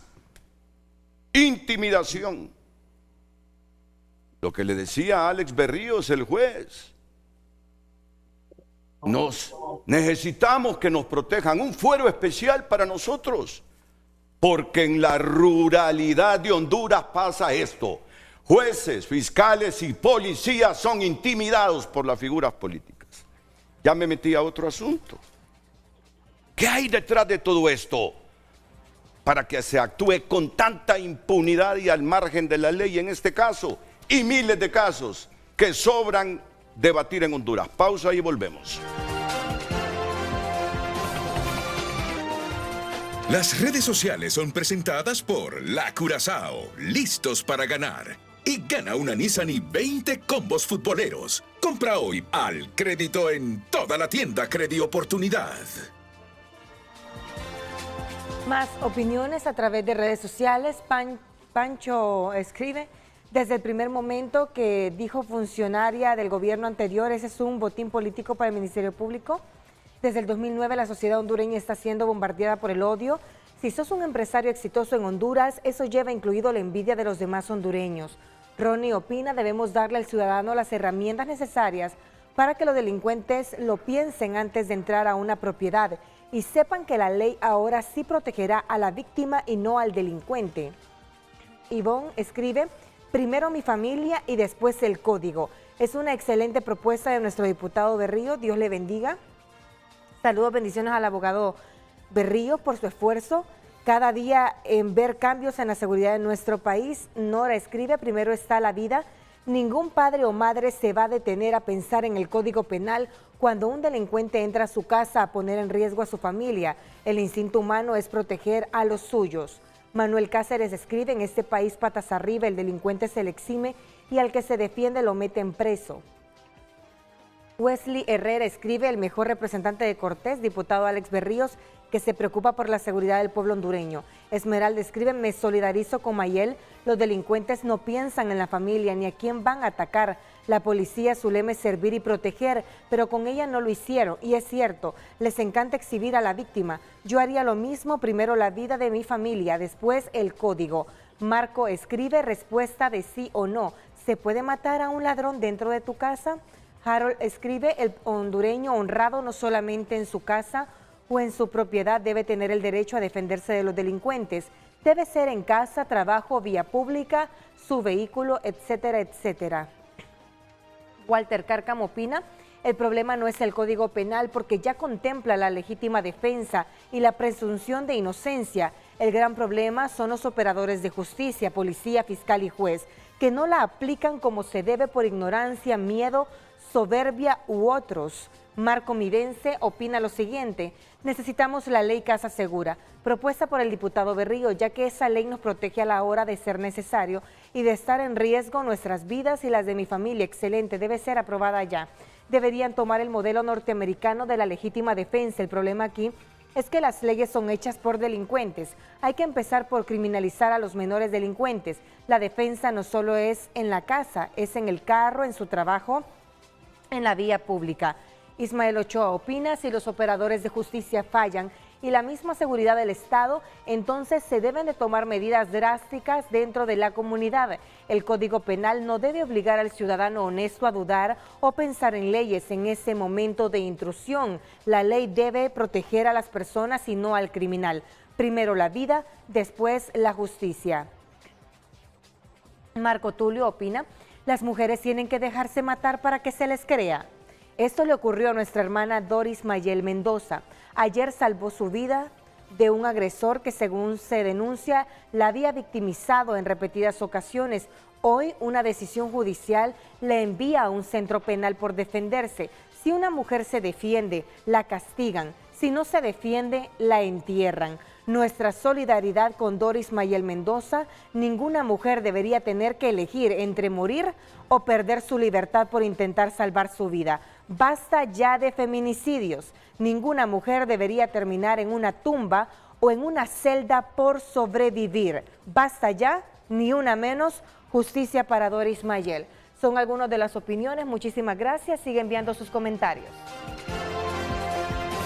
Intimidación. Lo que le decía a Alex Berríos, el juez. Necesitamos que nos protejan, un fuero especial para nosotros, porque en la ruralidad de Honduras pasa esto. Jueces, fiscales y policías son intimidados por las figuras políticas. Ya me metí a otro asunto. ¿Qué hay detrás de todo esto para que se actúe con tanta impunidad y al margen de la ley en este caso y miles de casos que sobran debatir en Honduras? Pausa y volvemos. Las redes sociales son presentadas por La Curazao, listos para ganar. Y gana una Nissan y 20 combos futboleros. Compra hoy al crédito en toda la tienda Credioportunidad. Más opiniones a través de redes sociales. Pancho escribe: desde el primer momento que dijo funcionaria del gobierno anterior, ese es un botín político para el Ministerio Público. Desde el 2009 la sociedad hondureña está siendo bombardeada por el odio. Si sos un empresario exitoso en Honduras, eso lleva incluido la envidia de los demás hondureños. Ronnie opina: debemos darle al ciudadano las herramientas necesarias para que los delincuentes lo piensen antes de entrar a una propiedad y sepan que la ley ahora sí protegerá a la víctima y no al delincuente. Ivonne escribe: primero mi familia y después el código. Es una excelente propuesta de nuestro diputado Berrío, Dios le bendiga. Saludos, bendiciones al abogado Berrío por su esfuerzo cada día en ver cambios en la seguridad de nuestro país. Nora escribe: primero está la vida. Ningún padre o madre se va a detener a pensar en el Código Penal cuando un delincuente entra a su casa a poner en riesgo a su familia. El instinto humano es proteger a los suyos. Manuel Cáceres escribe: en este país patas arriba, el delincuente se le exime y al que se defiende lo meten preso. Wesley Herrera escribe: el mejor representante de Cortés, diputado Alex Berríos, que se preocupa por la seguridad del pueblo hondureño. Esmeralda escribe: me solidarizo con Mayel, los delincuentes no piensan en la familia ni a quién van a atacar. La policía, su lema es servir y proteger, pero con ella no lo hicieron, y es cierto, les encanta exhibir a la víctima. Yo haría lo mismo, primero la vida de mi familia, después el código. Marco escribe: respuesta de sí o no, ¿se puede matar a un ladrón dentro de tu casa? Harold escribe: el hondureño honrado no solamente en su casa o en su propiedad debe tener el derecho a defenderse de los delincuentes. Debe ser en casa, trabajo, vía pública, su vehículo, etcétera, etcétera. Walter Cárcamo opina: el problema no es el Código Penal porque ya contempla la legítima defensa y la presunción de inocencia. El gran problema son los operadores de justicia, policía, fiscal y juez, que no la aplican como se debe por ignorancia, miedo, soberbia u otros. Marco Midense opina lo siguiente: necesitamos la ley Casa Segura, propuesta por el diputado Berrío, ya que esa ley nos protege a la hora de ser necesario y de estar en riesgo nuestras vidas y las de mi familia. Excelente, debe ser aprobada ya. Deberían tomar el modelo norteamericano de la legítima defensa. El problema aquí es que las leyes son hechas por delincuentes. Hay que empezar por criminalizar a los menores delincuentes. La defensa no solo es en la casa, es en el carro, en su trabajo, en la vía pública. Ismael Ochoa opina: si los operadores de justicia fallan y la misma seguridad del Estado, entonces se deben de tomar medidas drásticas dentro de la comunidad. El Código Penal no debe obligar al ciudadano honesto a dudar o pensar en leyes en ese momento de intrusión. La ley debe proteger a las personas y no al criminal. Primero la vida, después la justicia. Marco Tulio opina: las mujeres tienen que dejarse matar para que se les crea. Esto le ocurrió a nuestra hermana Doris Mayel Mendoza. Ayer salvó su vida de un agresor que, según se denuncia, la había victimizado en repetidas ocasiones. Hoy una decisión judicial le envía a un centro penal por defenderse. Si una mujer se defiende, la castigan. Si no se defiende, la entierran. Nuestra solidaridad con Doris Mayel Mendoza. Ninguna mujer debería tener que elegir entre morir o perder su libertad por intentar salvar su vida. Basta ya de feminicidios. Ninguna mujer debería terminar en una tumba o en una celda por sobrevivir. Basta ya, ni una menos. Justicia para Doris Mayel. Son algunas de las opiniones. Muchísimas gracias. Sigue enviando sus comentarios.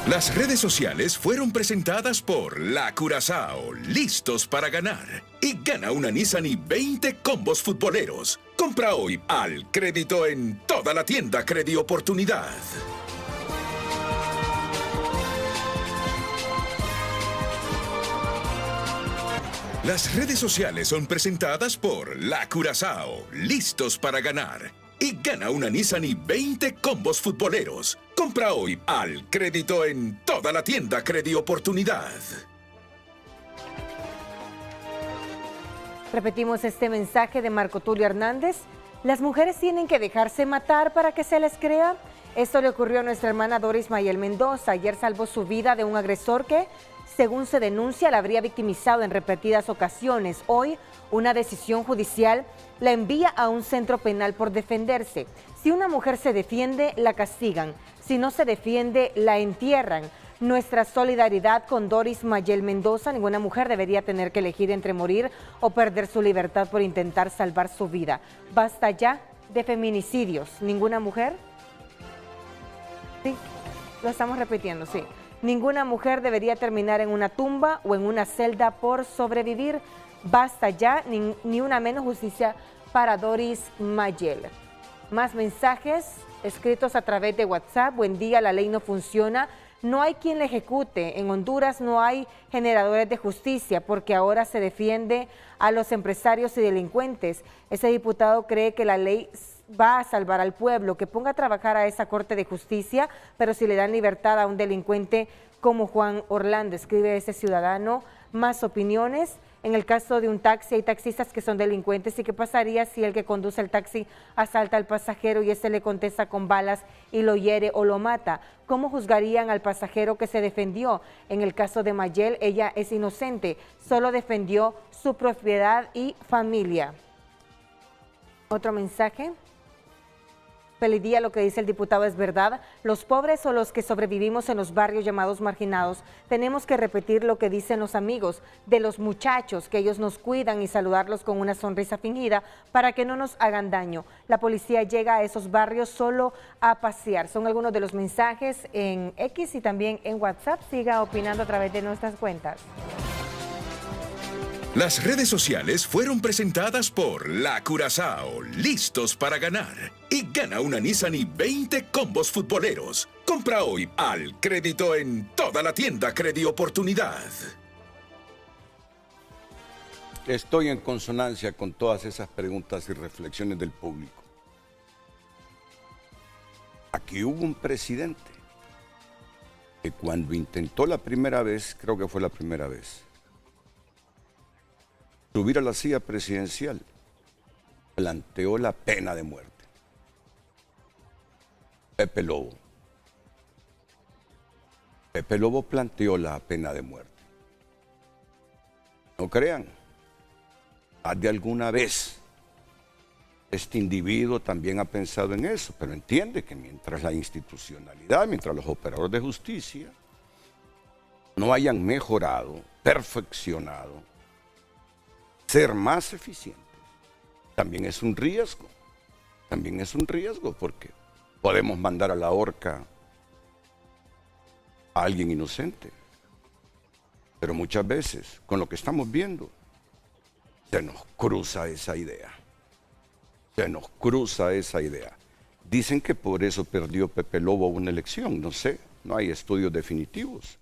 Las redes sociales fueron presentadas por La Curazao, listos para ganar. Y gana una Nissan y 20 combos futboleros. Compra hoy al crédito en toda la tienda Credi Oportunidad. Las redes sociales son presentadas por La Curazao, listos para ganar. Y gana una Nissan y 20 combos futboleros. Compra hoy al crédito en toda la tienda Credi Oportunidad. Repetimos este mensaje de Marco Tulio Hernández. ¿Las mujeres tienen que dejarse matar para que se les crea? Esto le ocurrió a nuestra hermana Doris Mayel Mendoza. Ayer salvó su vida de un agresor que, según se denuncia, la habría victimizado en repetidas ocasiones. Hoy, una decisión judicial la envía a un centro penal por defenderse. Si una mujer se defiende, la castigan. Si no se defiende, la entierran. Nuestra solidaridad con Doris Mayel Mendoza. Ninguna mujer debería tener que elegir entre morir o perder su libertad por intentar salvar su vida. Basta ya de feminicidios. ¿Ninguna mujer? Sí, lo estamos repitiendo, sí. Ninguna mujer debería terminar en una tumba o en una celda por sobrevivir. Basta ya, ni una menos. Justicia para Doris Mayel. Más mensajes escritos a través de WhatsApp. Buen día, la ley no funciona. No hay quien la ejecute. En Honduras no hay generadores de justicia porque ahora se defiende a los empresarios y delincuentes. Ese diputado cree que la ley va a salvar al pueblo, que ponga a trabajar a esa Corte de Justicia, pero si le dan libertad a un delincuente como Juan Orlando, escribe ese ciudadano. Más opiniones. En el caso de un taxi, hay taxistas que son delincuentes. ¿Y qué pasaría si el que conduce el taxi asalta al pasajero y este le contesta con balas y lo hiere o lo mata? ¿Cómo juzgarían al pasajero que se defendió? En el caso de Mayel, ella es inocente, solo defendió su propiedad y familia. Otro mensaje. Feliz día, lo que dice el diputado es verdad. Los pobres o los que sobrevivimos en los barrios llamados marginados, tenemos que repetir lo que dicen los amigos de los muchachos, que ellos nos cuidan y saludarlos con una sonrisa fingida para que no nos hagan daño. La policía llega a esos barrios solo a pasear. Son algunos de los mensajes en X y también en WhatsApp. Siga opinando a través de nuestras cuentas. Las redes sociales fueron presentadas por La Curazao, listos para ganar. Y gana una Nissan y 20 combos futboleros. Compra hoy al crédito en toda la tienda Credi Oportunidad. Estoy en consonancia con todas esas preguntas y reflexiones del público. Aquí hubo un presidente que cuando intentó la primera vez, creo que fue la primera vez, subir a la silla presidencial, planteó la pena de muerte. Pepe Lobo. Pepe Lobo planteó la pena de muerte. No crean, más de alguna vez este individuo también ha pensado en eso, pero entiende que mientras la institucionalidad, mientras los operadores de justicia no hayan mejorado, perfeccionado, ser más eficientes, también es un riesgo. También es un riesgo porque podemos mandar a la horca a alguien inocente. Pero muchas veces, con lo que estamos viendo, se nos cruza esa idea. Se nos cruza esa idea. Dicen que por eso perdió Pepe Lobo una elección. No sé, no hay estudios definitivos.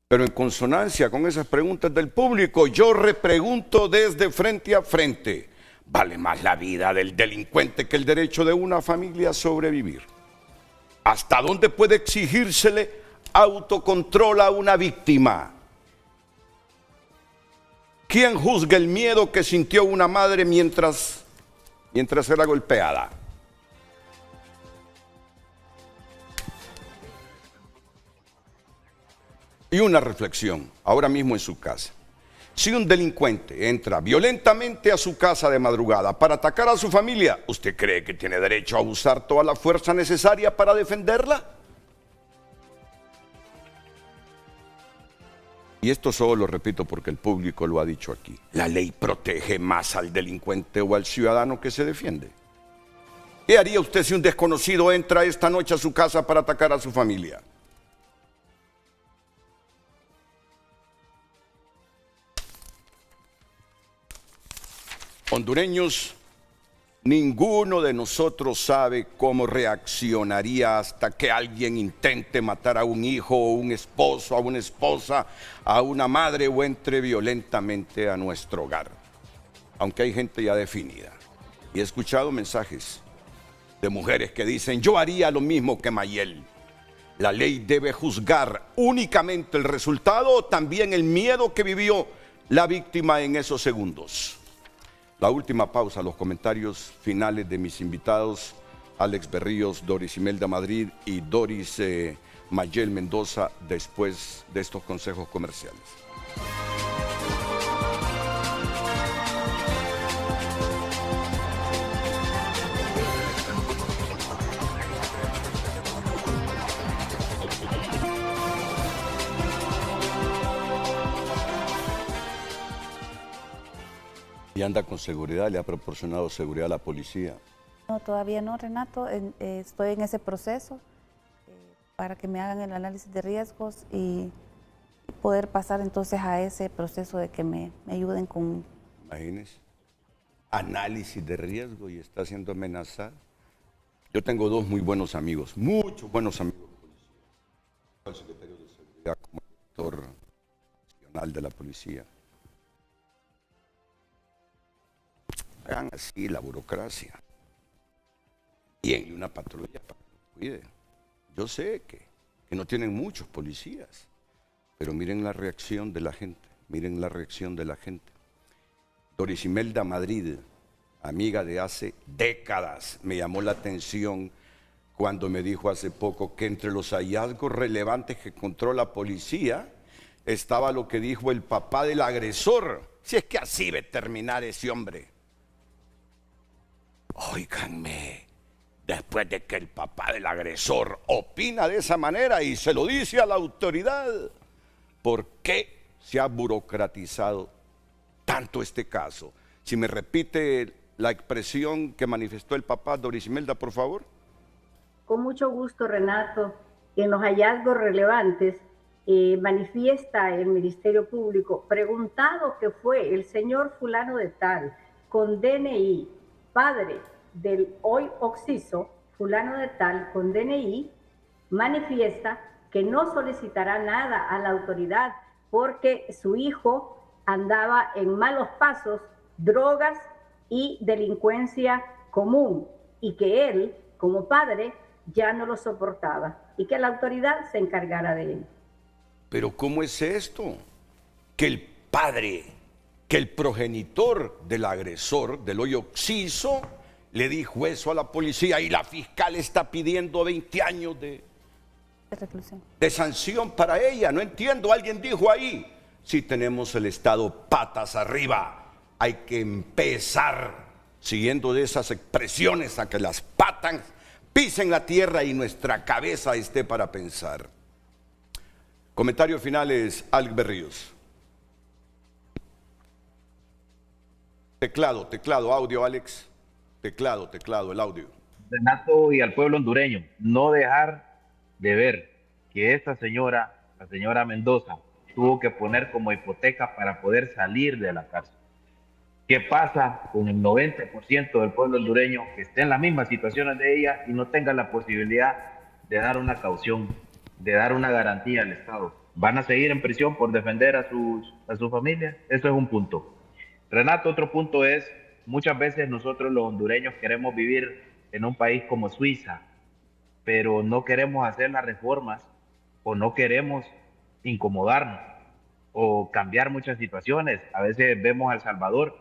Pero en consonancia con esas preguntas del público, yo repregunto desde Frente a Frente. ¿Vale más la vida del delincuente que el derecho de una familia a sobrevivir? ¿Hasta dónde puede exigírsele autocontrol a una víctima? ¿Quién juzga el miedo que sintió una madre mientras era golpeada? Y una reflexión, ahora mismo en su casa. Si un delincuente entra violentamente a su casa de madrugada para atacar a su familia, ¿usted cree que tiene derecho a usar toda la fuerza necesaria para defenderla? Y esto solo lo repito porque el público lo ha dicho aquí. La ley protege más al delincuente o al ciudadano que se defiende. ¿Qué haría usted si un desconocido entra esta noche a su casa para atacar a su familia? Hondureños, ninguno de nosotros sabe cómo reaccionaría hasta que alguien intente matar a un hijo, o un esposo, a una esposa, a una madre o entre violentamente a nuestro hogar. Aunque hay gente ya definida. Y he escuchado mensajes de mujeres que dicen, yo haría lo mismo que Mayel. La ley debe juzgar únicamente el resultado o también el miedo que vivió la víctima en esos segundos. La última pausa, los comentarios finales de mis invitados, Alex Berríos, Doris Imelda Madrid y Doris Mayel Mendoza, después de estos consejos comerciales. ¿Y anda con seguridad? ¿Le ha proporcionado seguridad a la policía? No, todavía no, Renato. Estoy en ese proceso para que me hagan el análisis de riesgos y poder pasar entonces a ese proceso de que me ayuden con... Imagínese, análisis de riesgo y está siendo amenazada. Yo tengo dos muy buenos amigos, muchos buenos amigos policías. El secretario de Seguridad como director nacional de la policía. Hagan así la burocracia. Y en una patrulla para que los cuide. Yo sé que no tienen muchos policías, pero miren la reacción de la gente, miren la reacción de la gente. Doris Imelda Madrid, amiga de hace décadas, me llamó la atención cuando me dijo hace poco que entre los hallazgos relevantes que encontró la policía estaba lo que dijo el papá del agresor. Si es que así debe terminar ese hombre. Óiganme, después de que el papá del agresor opina de esa manera y se lo dice a la autoridad, ¿por qué se ha burocratizado tanto este caso? Si me repite la expresión que manifestó el papá, Doris Imelda, por favor. Con mucho gusto, Renato. En los hallazgos relevantes manifiesta el Ministerio Público, preguntado que fue el señor fulano de tal, con DNI, padre del hoy occiso, fulano de tal, con DNI, manifiesta que no solicitará nada a la autoridad porque su hijo andaba en malos pasos, drogas y delincuencia común, y que él, como padre, ya no lo soportaba y que la autoridad se encargara de él. Pero ¿cómo es esto? Que el padre, que el progenitor del agresor, del hoy occiso, le dijo eso a la policía y la fiscal está pidiendo 20 años de reclusión, de sanción para ella. No entiendo, alguien dijo ahí, si tenemos el Estado patas arriba, hay que empezar siguiendo de esas expresiones a que las patas pisen la tierra y nuestra cabeza esté para pensar. Comentarios finales, Alex Berríos. Teclado, audio, Alex. Teclado, el audio. Renato, y al pueblo hondureño, no dejar de ver que esta señora, la señora Mendoza, tuvo que poner como hipoteca para poder salir de la cárcel. ¿Qué pasa con el 90% del pueblo hondureño que esté en las mismas situaciones de ella y no tenga la posibilidad de dar una caución, de dar una garantía al Estado? ¿Van a seguir en prisión por defender a su familia? Eso es un punto. Renato, otro punto es, muchas veces nosotros los hondureños queremos vivir en un país como Suiza, pero no queremos hacer las reformas o no queremos incomodarnos. o cambiar muchas situaciones. A veces vemos a El Salvador,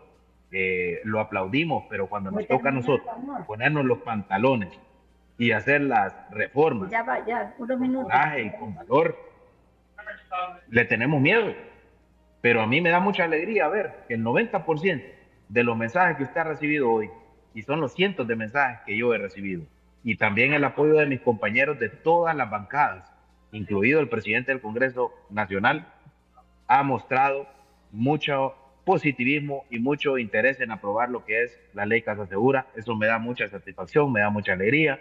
lo aplaudimos, pero cuando nos toca a nosotros ponernos los pantalones y hacer las reformas con coraje y con valor, le tenemos miedo. Pero a mí me da mucha alegría ver que el 90% de los mensajes que usted ha recibido hoy, y son los cientos de mensajes que yo he recibido, y también el apoyo de mis compañeros de todas las bancadas, incluido el presidente del Congreso Nacional, ha mostrado mucho positivismo y mucho interés en aprobar lo que es la ley Casa Segura. Eso me da mucha satisfacción, me da mucha alegría.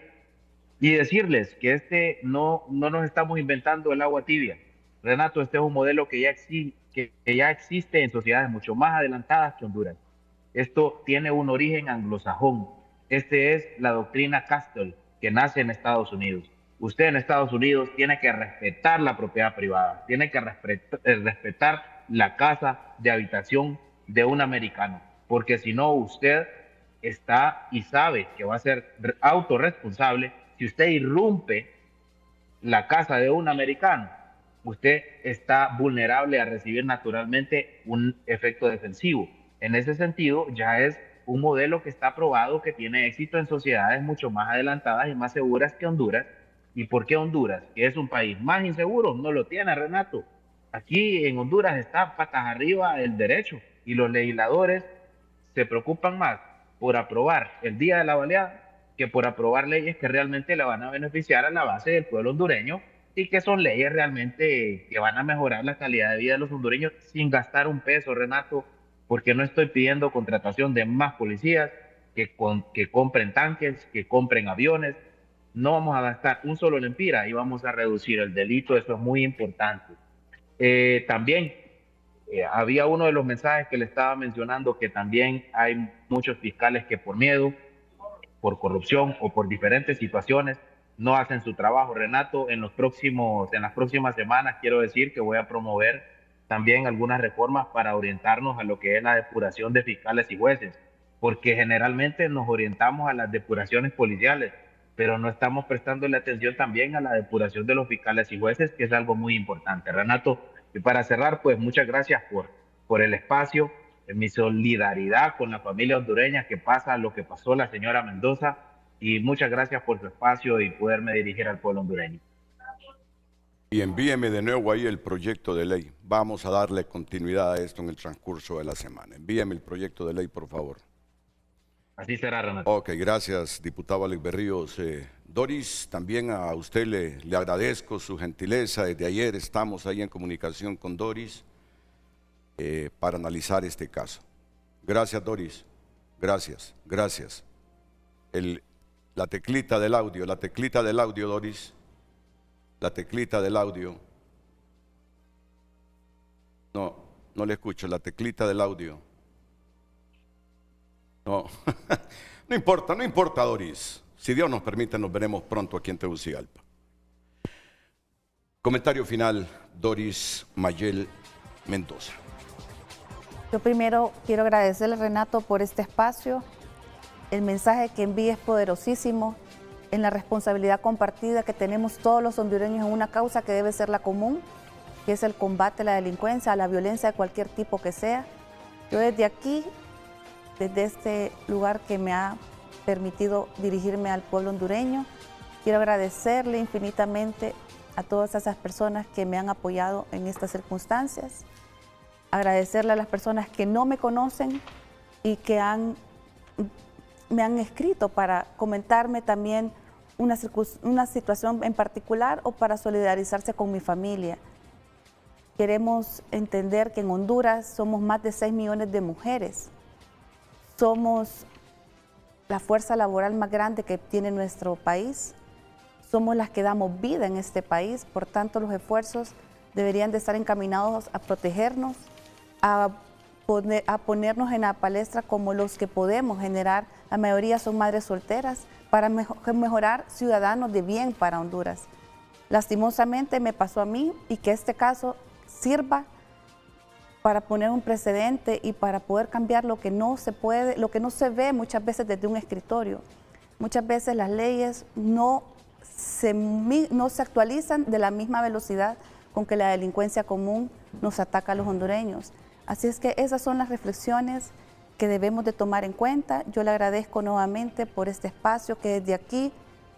Y decirles que no nos estamos inventando el agua tibia. Renato, este es un modelo que ya existe en sociedades mucho más adelantadas que Honduras. Esto tiene un origen anglosajón. Este es la doctrina Castle, que nace en Estados Unidos. Usted en Estados Unidos tiene que respetar la propiedad privada, tiene que respetar la casa de habitación de un americano, porque si no usted está y sabe que va a ser autorresponsable. Si usted irrumpe la casa de un americano, usted está vulnerable a recibir naturalmente un efecto defensivo. En ese sentido, ya es un modelo que está probado, que tiene éxito en sociedades mucho más adelantadas y más seguras que Honduras. ¿Y por qué Honduras, que es un país más inseguro, no lo tiene, Renato? Aquí en Honduras está patas arriba el derecho y los legisladores se preocupan más por aprobar el día de la baleada que por aprobar leyes que realmente le van a beneficiar a la base del pueblo hondureño y que son leyes realmente que van a mejorar la calidad de vida de los hondureños sin gastar un peso, Renato, porque no estoy pidiendo contratación de más policías, que compren tanques, que compren aviones. No vamos a gastar un solo lempira y vamos a reducir el delito. Eso es muy importante. También había uno de los mensajes que le estaba mencionando, que también hay muchos fiscales que por miedo, por corrupción o por diferentes situaciones no hacen su trabajo. Renato, en las próximas semanas quiero decir que voy a promover también algunas reformas para orientarnos a lo que es la depuración de fiscales y jueces, porque generalmente nos orientamos a las depuraciones policiales, pero no estamos prestándole atención también a la depuración de los fiscales y jueces, que es algo muy importante. Renato, y para cerrar, pues muchas gracias por el espacio, mi solidaridad con la familia hondureña que pasa lo que pasó la señora Mendoza, y muchas gracias por su espacio y poderme dirigir al pueblo hondureño. Y envíeme de nuevo ahí el proyecto de ley. Vamos a darle continuidad a esto en el transcurso de la semana. Envíeme el proyecto de ley, por favor. Así será, Renato. Ok, gracias, diputado Alex Berríos. Doris, también a usted le agradezco su gentileza. Desde ayer estamos ahí en comunicación con Doris para analizar este caso. Gracias, Doris. Gracias, gracias. La teclita del audio, Doris. La teclita del audio. No le escucho, la teclita del audio. No, no importa, Doris. Si Dios nos permite, nos veremos pronto aquí en Tegucigalpa. Comentario final, Doris Mayel Mendoza. Yo primero quiero agradecerle, Renato, por este espacio. El mensaje que envía es poderosísimo en la responsabilidad compartida que tenemos todos los hondureños en una causa que debe ser la común, que es el combate a la delincuencia, a la violencia de cualquier tipo que sea. Yo desde aquí, desde este lugar que me ha permitido dirigirme al pueblo hondureño, quiero agradecerle infinitamente a todas esas personas que me han apoyado en estas circunstancias, agradecerle a las personas que no me conocen y que me han escrito para comentarme también una situación en particular o para solidarizarse con mi familia. Queremos entender que en Honduras somos más de 6 millones de mujeres. Somos la fuerza laboral más grande que tiene nuestro país. Somos las que damos vida en este país, por tanto los esfuerzos deberían de estar encaminados a protegernos, a ponernos en la palestra como los que podemos generar. La mayoría son madres solteras, para mejorar ciudadanos de bien para Honduras. Lastimosamente me pasó a mí, y que este caso sirva para poner un precedente y para poder cambiar lo que no se puede, lo que no se ve muchas veces desde un escritorio. Muchas veces las leyes no se actualizan de la misma velocidad con que la delincuencia común nos ataca a los hondureños. Así es que esas son las reflexiones que debemos de tomar en cuenta. Yo le agradezco nuevamente por este espacio, que desde aquí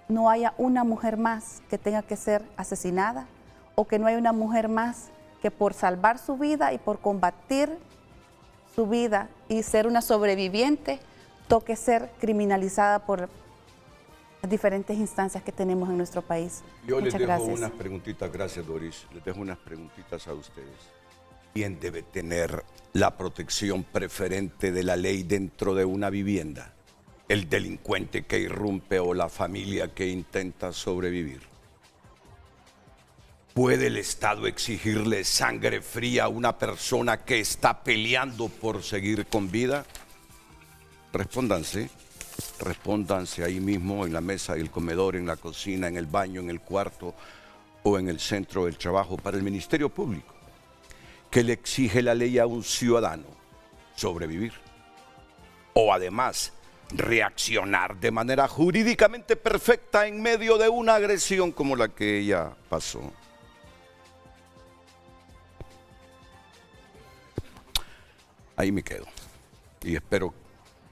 no haya una mujer más que tenga que ser asesinada, o que no haya una mujer más que por salvar su vida y por combatir su vida y ser una sobreviviente, toque ser criminalizada por las diferentes instancias que tenemos en nuestro país. Yo les Muchas dejo gracias. unas preguntitas, gracias Doris, les dejo unas preguntitas a ustedes. ¿Quién debe tener la protección preferente de la ley dentro de una vivienda? ¿El delincuente que irrumpe o la familia que intenta sobrevivir? ¿Puede el Estado exigirle sangre fría a una persona que está peleando por seguir con vida? Respóndanse ahí mismo en la mesa del comedor, en la cocina, en el baño, en el cuarto o en el centro del trabajo. Para el Ministerio Público, ¿qué le exige la ley a un ciudadano? Sobrevivir. O además, reaccionar de manera jurídicamente perfecta en medio de una agresión como la que ella pasó. Ahí me quedo y espero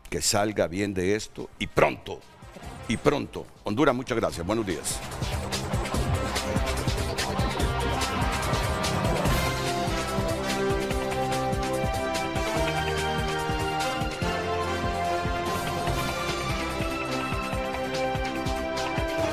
que salga bien de esto y pronto. Honduras, muchas gracias. Buenos días.